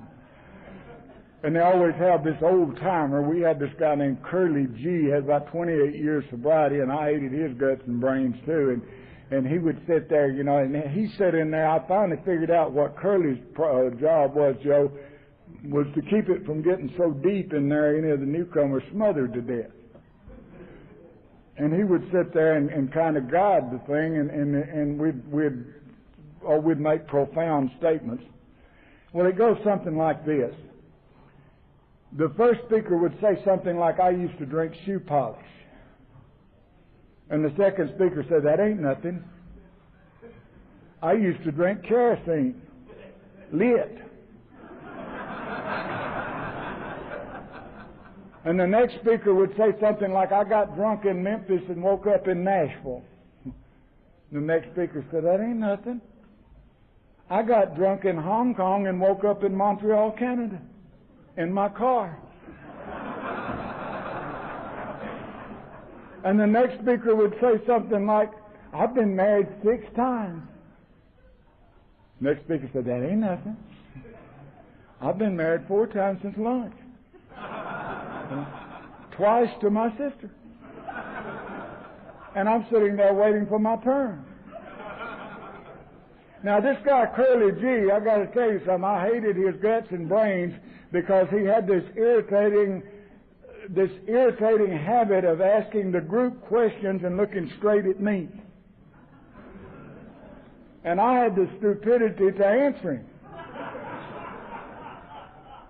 And they always have this old timer. We had this guy named Curly G, had about 28 years sobriety, and I hated his guts and brains too. And he would sit there, you know, and he sat in there. I finally figured out what Curly's job was, Joe, was to keep it from getting so deep in there any of the newcomers smothered to death. And he would sit there and kind of guide the thing, and we'd make profound statements. Well, it goes something like this. The first speaker would say something like, I used to drink shoe polish. And the second speaker said, that ain't nothing. I used to drink kerosene. Lit. And the next speaker would say something like, I got drunk in Memphis and woke up in Nashville. The next speaker said, that ain't nothing. I got drunk in Hong Kong and woke up in Montreal, Canada, in my car. And the next speaker would say something like, I've been married 6 times. Next speaker said, that ain't nothing. I've been married 4 times since lunch. Twice to my sister. And I'm sitting there waiting for my turn. Now this guy Curly G, I got to tell you something, I hated his guts and brains because he had this irritating habit of asking the group questions and looking straight at me. And I had the stupidity to answer him.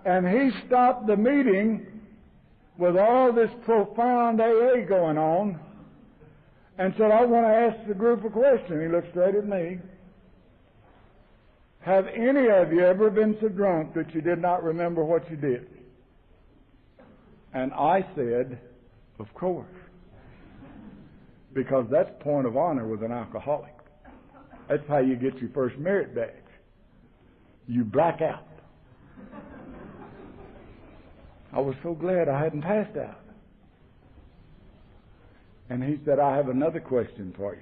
And he stopped the meeting with all this profound AA going on and said, I want to ask the group a question. He looked straight at me. Have any of you ever been so drunk that you did not remember what you did? And I said, of course. Because that's point of honor with an alcoholic. That's how you get your first merit badge. You black out. I was so glad I hadn't passed out. And he said, I have another question for you.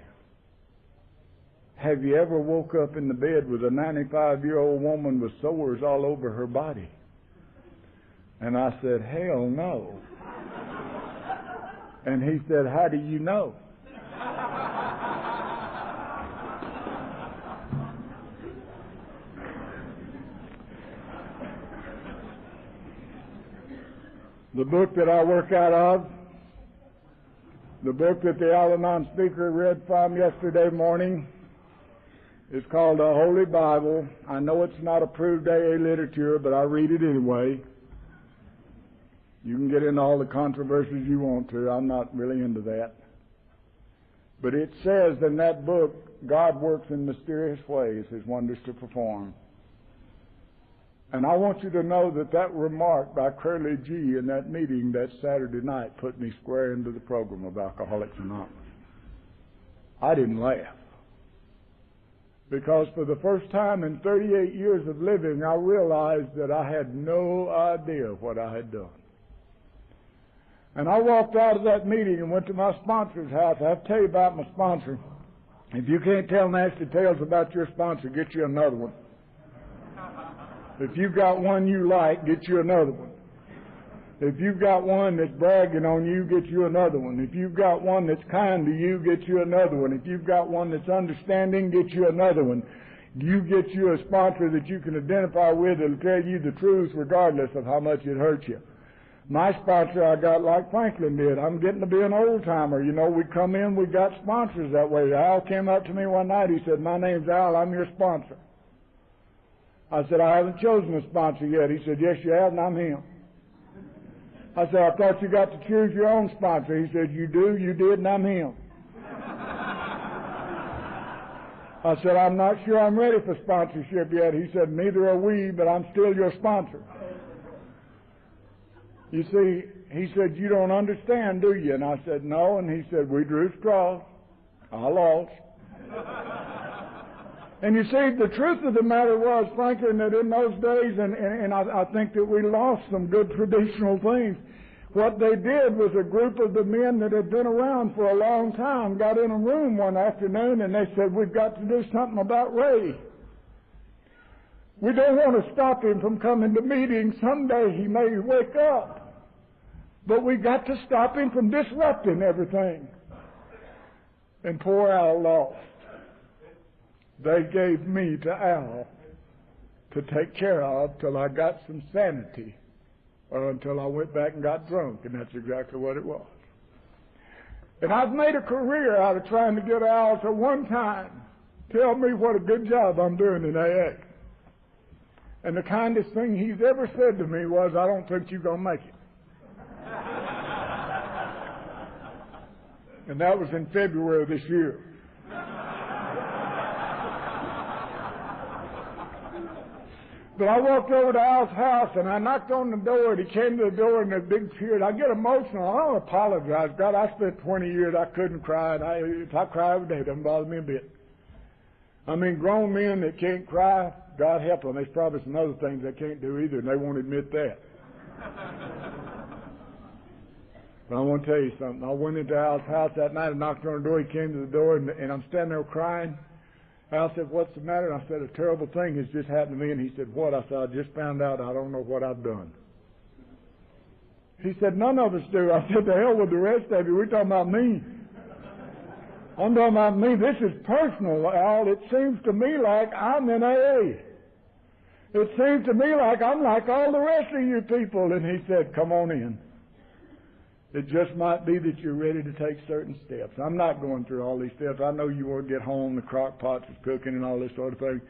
Have you ever woke up in the bed with a 95-year-old woman with sores all over her body? And I said, hell no. And he said, how do you know? The book that I work out of, the book that the Al-Anon speaker read from yesterday morning, is called the Holy Bible. I know it's not approved AA literature, but I read it anyway. You can get into all the controversies you want to. I'm not really into that. But it says in that book, God works in mysterious ways, His wonders to perform. And I want you to know that that remark by Curly G in that meeting that Saturday night put me square into the program of Alcoholics Anonymous. I didn't laugh. Because for the first time in 38 years of living, I realized that I had no idea what I had done. And I walked out of that meeting and went to my sponsor's house. I have to tell you about my sponsor. If you can't tell nasty tales about your sponsor, get you another one. If you've got one you like, get you another one. If you've got one that's bragging on you, get you another one. If you've got one that's kind to you, get you another one. If you've got one that's understanding, get you another one. You get you a sponsor that you can identify with that'll tell you the truth regardless of how much it hurts you. My sponsor I got like Franklin did. I'm getting to be an old-timer. You know, we come in, we got sponsors that way. Al came up to me one night. He said, my name's Al. I'm your sponsor. I said, I haven't chosen a sponsor yet. He said, yes, you have, and I'm him. I said, I thought you got to choose your own sponsor. He said, you do, you did, and I'm him. I said, I'm not sure I'm ready for sponsorship yet. He said, neither are we, but I'm still your sponsor. You see, he said, you don't understand, do you? And I said, no. And he said, we drew straws. I lost. And you see, the truth of the matter was, Franklin, that in those days, and I think that we lost some good traditional things. What they did was a group of the men that had been around for a long time got in a room one afternoon and they said, we've got to do something about Ray. We don't want to stop him from coming to meetings. Someday he may wake up. But we got to stop him from disrupting everything. And poor Al lost. They gave me to Al to take care of till I got some sanity. Or until I went back and got drunk, and that's exactly what it was. And I've made a career out of trying to get Al to one time tell me what a good job I'm doing in AA. And the kindest thing he's ever said to me was, I don't think you're going to make it. And that was in February of this year. But I walked over to Al's house, and I knocked on the door, and he came to the door in a big tear. I get emotional. I don't apologize. God, I spent 20 years, I couldn't cry, and if I cry every day, it doesn't bother me a bit. I mean, grown men that can't cry, God help them. There's probably some other things they can't do either, and they won't admit that. But I want to tell you something. I went into Al's house that night and knocked on the door. He came to the door, and I'm standing there crying. Al said, what's the matter? And I said, a terrible thing has just happened to me. And he said, what? I said, I just found out I don't know what I've done. He said, none of us do. I said, to hell with the rest of you. We're talking about me. I'm talking about me. This is personal, Al. It seems to me like I'm in AA. It seems to me like I'm like all the rest of you people. And he said, come on in. It just might be that you're ready to take certain steps. I'm not going through all these steps. I know you want to get home, the crock pots is cooking and all this sort of thing.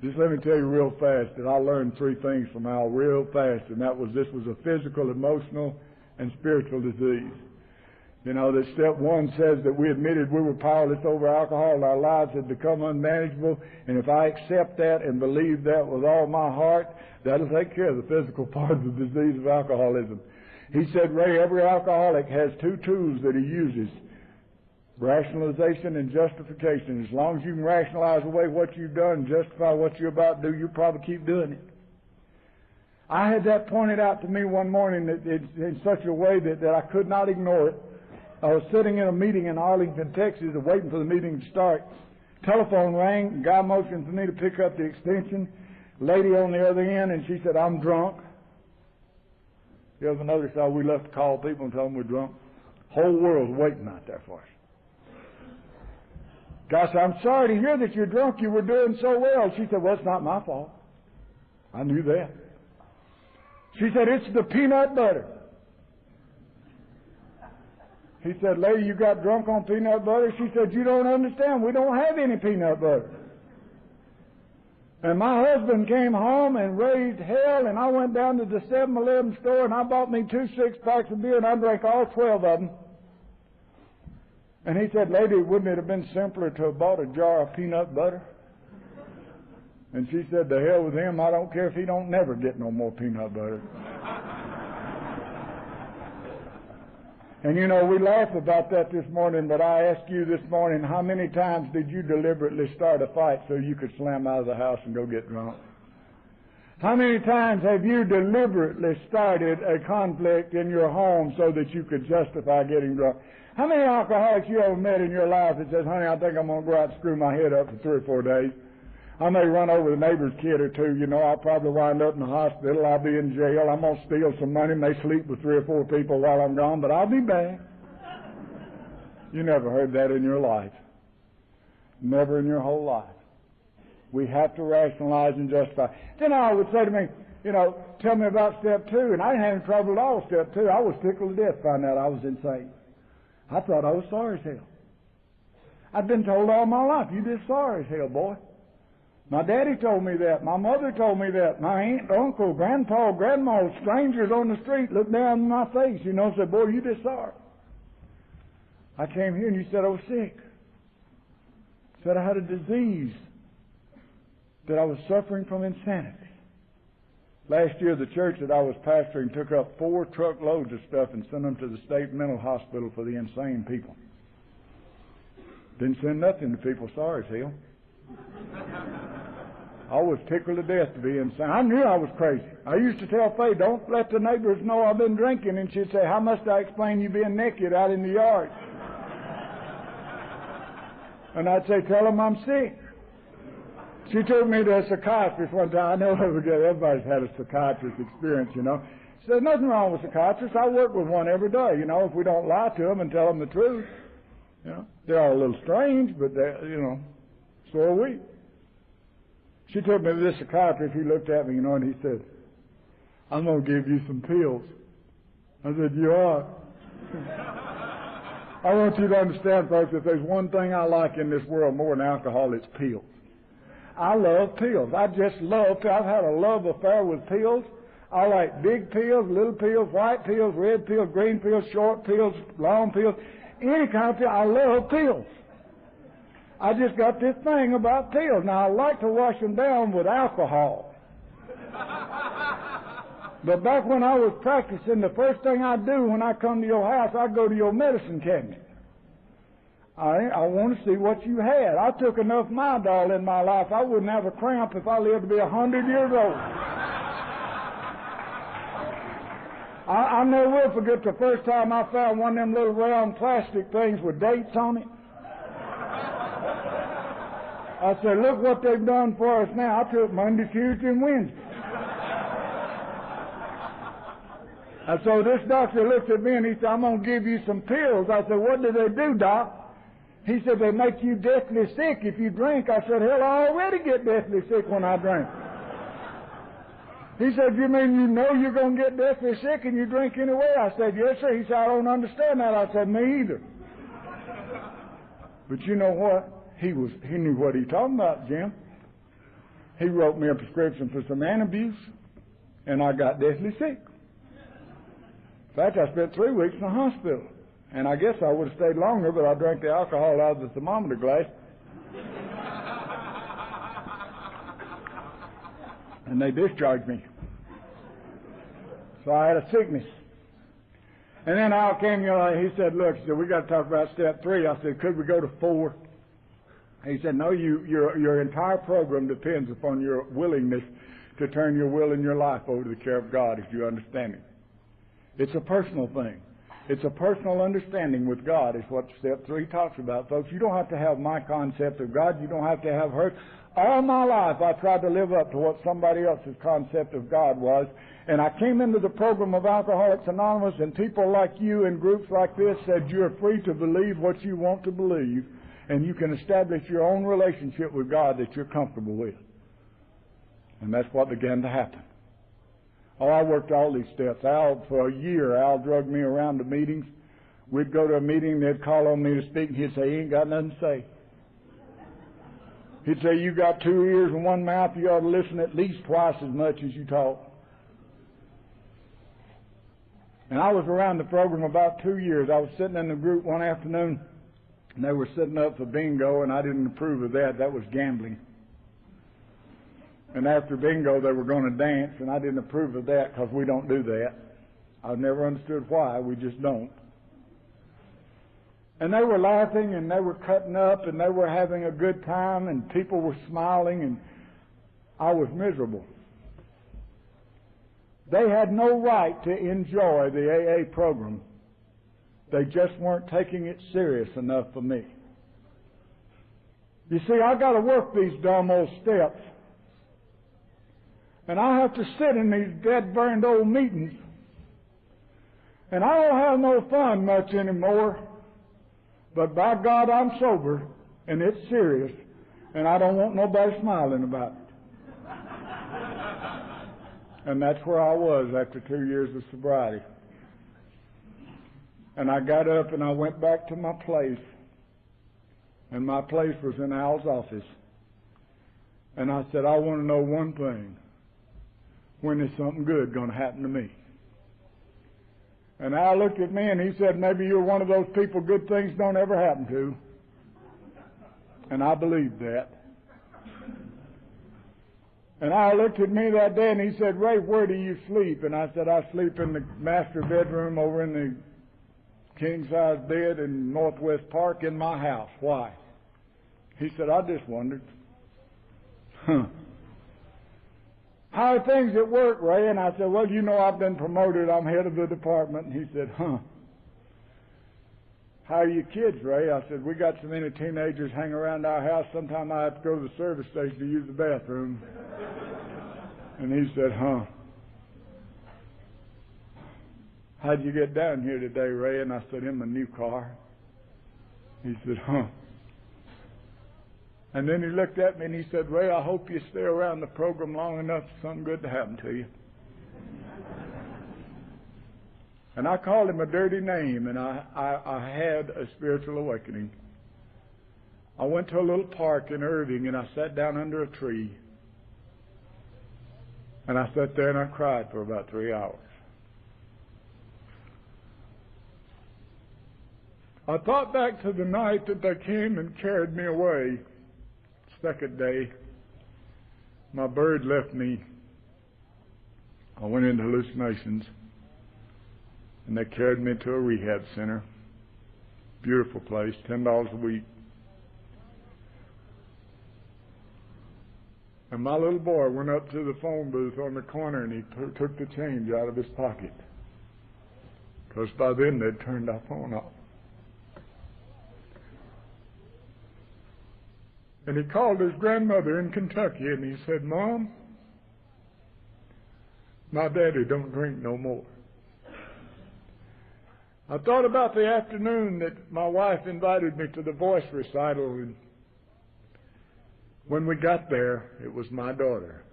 Just let me tell you real fast that I learned 3 things from Al real fast, and that was this was a physical, emotional, and spiritual disease. You know, that step 1 says that we admitted we were powerless over alcohol. Our lives had become unmanageable, and if I accept that and believe that with all my heart, that'll take care of the physical part of the disease of alcoholism. He said, Ray, every alcoholic has 2 tools that he uses, rationalization and justification. As long as you can rationalize away what you've done, justify what you're about to do, you'll probably keep doing it. I had that pointed out to me one morning in such a way that I could not ignore it. I was sitting in a meeting in Arlington, Texas, waiting for the meeting to start. Telephone rang. The guy motioned for me to pick up the extension. Lady on the other end, and she said, I'm drunk. You ever notice how we love to call people and tell them we're drunk? Whole world's waiting out there for us. Gosh, I'm sorry to hear that you're drunk. You were doing so well. She said, well, it's not my fault. I knew that. She said, it's the peanut butter. He said, lady, you got drunk on peanut butter? She said, you don't understand. We don't have any peanut butter. And my husband came home and raised hell, and I went down to the 7-Eleven store, and I bought me 2 6-packs of beer, and I drank all 12 of them. And he said, lady, wouldn't it have been simpler to have bought a jar of peanut butter? And she said, to hell with him. I don't care if he don't never get no more peanut butter. And you know, we laugh about that this morning, but I ask you this morning, how many times did you deliberately start a fight so you could slam out of the house and go get drunk? How many times have you deliberately started a conflict in your home so that you could justify getting drunk? How many alcoholics you ever met in your life that says, honey, I think I'm going to go out and screw my head up for 3 or 4 days? I may run over the neighbor's kid or 2, you know, I'll probably wind up in the hospital, I'll be in jail, I'm going to steal some money, may sleep with 3 or 4 people while I'm gone, but I'll be back. You never heard that in your life. Never in your whole life. We have to rationalize and justify. Then I would say to me, you know, tell me about step 2, and I didn't have any trouble at all with step 2. I was tickled to death to find out I was insane. I thought I was sorry as hell. I've been told all my life, you just sorry as hell, boy. My daddy told me that. My mother told me that. My aunt, uncle, grandpa, grandma, strangers on the street looked down in my face, you know, and said, boy, you just sorry. I came here and you said I was sick. said I had a disease, that I was suffering from insanity. Last year, the church that I was pastoring took up 4 truckloads of stuff and sent them to the state mental hospital for the insane people. Didn't send nothing to people sorry as hell. I was tickled to death to be insane. I knew I was crazy. I used to tell Faye, don't let the neighbors know I've been drinking. And she'd say, how must I explain you being naked out in the yard? And I'd say, tell them I'm sick. She took me to a psychiatrist one time. I know everybody's had a psychiatrist experience, you know. She said, nothing wrong with psychiatrists. I work with one every day, you know, if we don't lie to them and tell them the truth. You know, they are a little strange, but they, you know, so are we. She took me to this psychiatrist. He looked at me, you know, and he said, I'm going to give you some pills. I said, you are? I want you to understand, folks, if there's one thing I like in this world more than alcohol, it's pills. I love pills. I just love pills. I've had a love affair with pills. I like big pills, little pills, white pills, red pills, green pills, short pills, long pills, any kind of pill. I love pills. I just got this thing about pills. Now, I like to wash them down with alcohol. But back when I was practicing, the first thing I do when I come to your house, I go to your medicine cabinet. I want to see what you had. I took enough Midol in my life, I wouldn't have a cramp if I lived to be 100 years old. I never will forget the first time I found one of them little round plastic things with dates on it. I said, look what they've done for us now. I took Monday, Tuesday, and Wednesday. And so this doctor looked at me and he said, I'm going to give you some pills. I said, what do they do, Doc? He said, they make you deathly sick if you drink. I said, hell, I already get deathly sick when I drink. He said, you mean you know you're going to get deathly sick and you drink anyway? I said, yes, sir. He said, I don't understand that. I said, me either. But you know what? He knew what he was talking about, Jim. He wrote me a prescription for some antabuse, and I got deathly sick. In fact, I spent 3 weeks in the hospital. And I guess I would have stayed longer, but I drank the alcohol out of the thermometer glass. And they discharged me. So I had a sickness. And then Al came, you know, he said, look, he said, we got to talk about step 3. I said, could we go to 4? He said, no, your entire program depends upon your willingness to turn your will and your life over to the care of God, as you understand it. It's a personal thing. It's a personal understanding with God is what step 3 talks about. Folks, you don't have to have my concept of God. You don't have to have hers. All my life I tried to live up to what somebody else's concept of God was. And I came into the program of Alcoholics Anonymous, and people like you in groups like this said you're free to believe what you want to believe, and you can establish your own relationship with God that you're comfortable with. And that's what began to happen. Oh, I worked all these steps. For a year, Al drugged me around to meetings. We'd go to a meeting, they'd call on me to speak, and he'd say, he ain't got nothing to say. He'd say, you got 2 ears and 1 mouth, you ought to listen at least twice as much as you talk. And I was around the program about 2 years. I was sitting in the group one afternoon, and they were setting up for bingo, and I didn't approve of that. That was gambling. And after bingo, they were going to dance, and I didn't approve of that because we don't do that. I've never understood why. We just don't. And they were laughing, and they were cutting up, and they were having a good time, and people were smiling, and I was miserable. They had no right to enjoy the AA program. They just weren't taking it serious enough for me. You see, I got to work these dumb old steps. And I have to sit in these dead-burned old meetings. And I don't have no fun much anymore. But by God, I'm sober, and it's serious, and I don't want nobody smiling about it. And that's where I was after 2 years of sobriety. And I got up and I went back to my place. And my place was in Al's office. And I said, I want to know one thing. When is something good going to happen to me? And Al looked at me and he said, maybe you're one of those people good things don't ever happen to. And I believed that. And Al looked at me that day and he said, Ray, where do you sleep? And I said, I sleep in the master bedroom over in the king-size bed in Northwest Park in my house. Why? He said, I just wondered. How are things at work, Ray? And I said, well, you know, I've been promoted. I'm head of the department. And he said, How are your kids, Ray? I said, we got so many teenagers hang around our house, sometimes I have to go to the service station to use the bathroom. And he said, How'd you get down here today, Ray? And I said, in my new car. He said, And then he looked at me and he said, Ray, I hope you stay around the program long enough for something good to happen to you. And I called him a dirty name, and I had a spiritual awakening. I went to a little park in Irving, and I sat down under a tree. And I sat there and I cried for about 3 hours. I thought back to the night that they came and carried me away. Second day, my bird left me. I went into hallucinations. And they carried me to a rehab center. Beautiful place, $10 a week. And my little boy went up to the phone booth on the corner and he took the change out of his pocket. Because by then they'd turned our phone off. And he called his grandmother in Kentucky and he said, Mom, my daddy don't drink no more. I thought about the afternoon that my wife invited me to the voice recital, and when we got there, it was my daughter.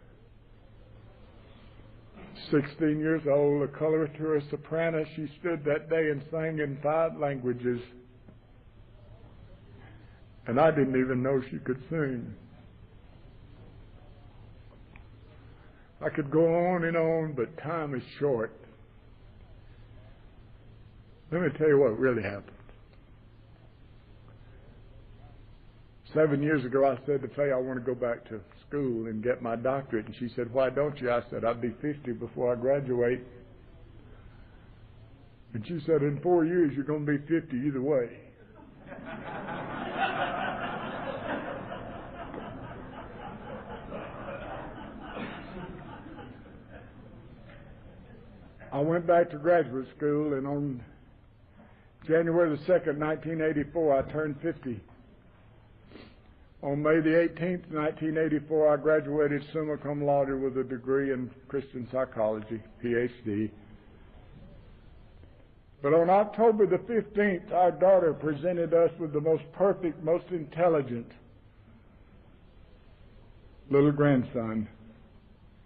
16 years old, a coloratura, a soprano. She stood that day and sang in 5 languages. And I didn't even know she could sing. I could go on and on, but time is short. Let me tell you what really happened. 7 years ago, I said to Faye, I want to go back to school and get my doctorate. And she said, why don't you? I said, I'd be 50 before I graduate. And she said, in 4 years, you're going to be 50 either way. I went back to graduate school, and on January the 2nd, 1984, I turned 50. On May the 18th, 1984, I graduated summa cum laude with a degree in Christian psychology, Ph.D. But on October the 15th, our daughter presented us with the most perfect, most intelligent little grandson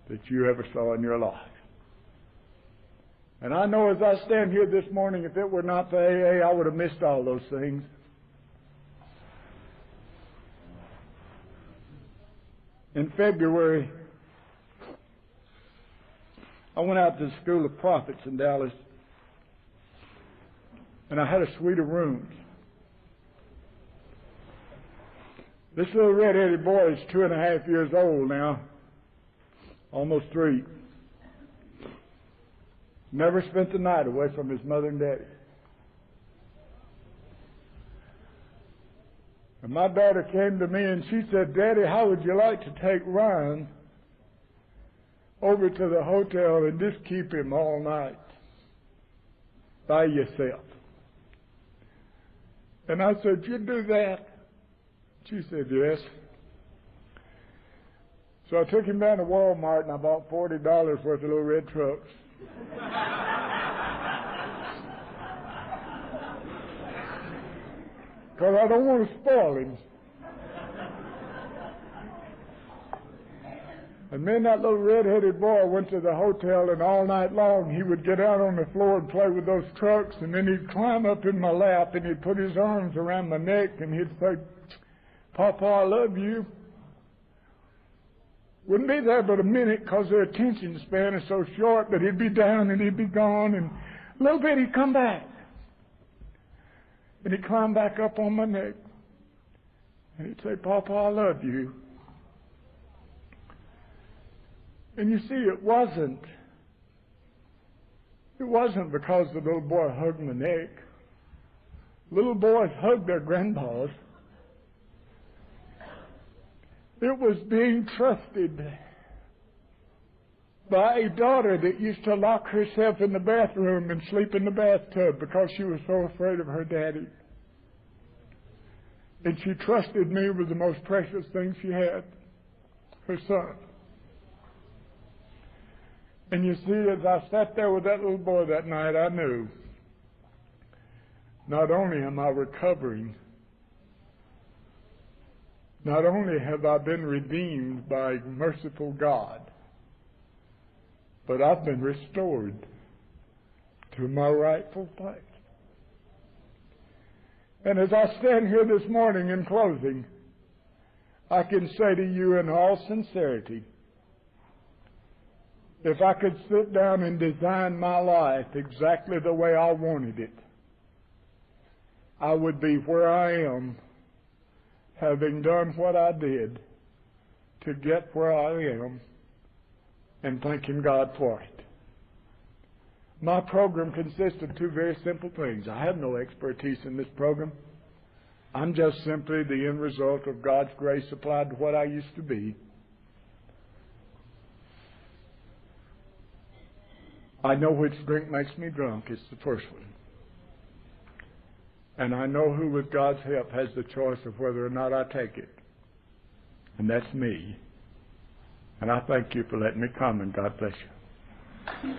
that you ever saw in your life. And I know as I stand here this morning, if it were not for AA, I would have missed all those things. In February, I went out to the School of Prophets in Dallas, and I had a suite of rooms. This little red-headed boy is 2.5 years old now, almost 3. Never spent the night away from his mother and daddy. And my daughter came to me and she said, Daddy, how would you like to take Ryan over to the hotel and just keep him all night by yourself? And I said, you'd do that? She said, yes. So I took him down to Walmart and I bought $40 worth of little red trucks. Because I don't want to spoil him. And then that little red-headed boy went to the hotel, and all night long he would get out on the floor and play with those trucks, and then he'd climb up in my lap, and he'd put his arms around my neck, and he'd say, Papa, I love you. Wouldn't be there but a minute because their attention span is so short, but he'd be down and he'd be gone, and a little bit he'd come back. And he'd climb back up on my neck. And he'd say, Papa, I love you. And you see, it wasn't because the little boy hugged my neck. Little boys hug their grandpas. It was being trusted by a daughter that used to lock herself in the bathroom and sleep in the bathtub because she was so afraid of her daddy. And she trusted me with the most precious thing she had, her son. And you see, as I sat there with that little boy that night, I knew not only am I recovering, not only have I been redeemed by merciful God, but I've been restored to my rightful place. And as I stand here this morning in closing, I can say to you in all sincerity, if I could sit down and design my life exactly the way I wanted it, I would be where I am, having done what I did to get where I am, and thanking God for it. My program consists of two very simple things. I have no expertise in this program. I'm just simply the end result of God's grace applied to what I used to be. I know which drink makes me drunk. It's the first one. And I know who, with God's help, has the choice of whether or not I take it. And that's me. And I thank you for letting me come, and God bless you.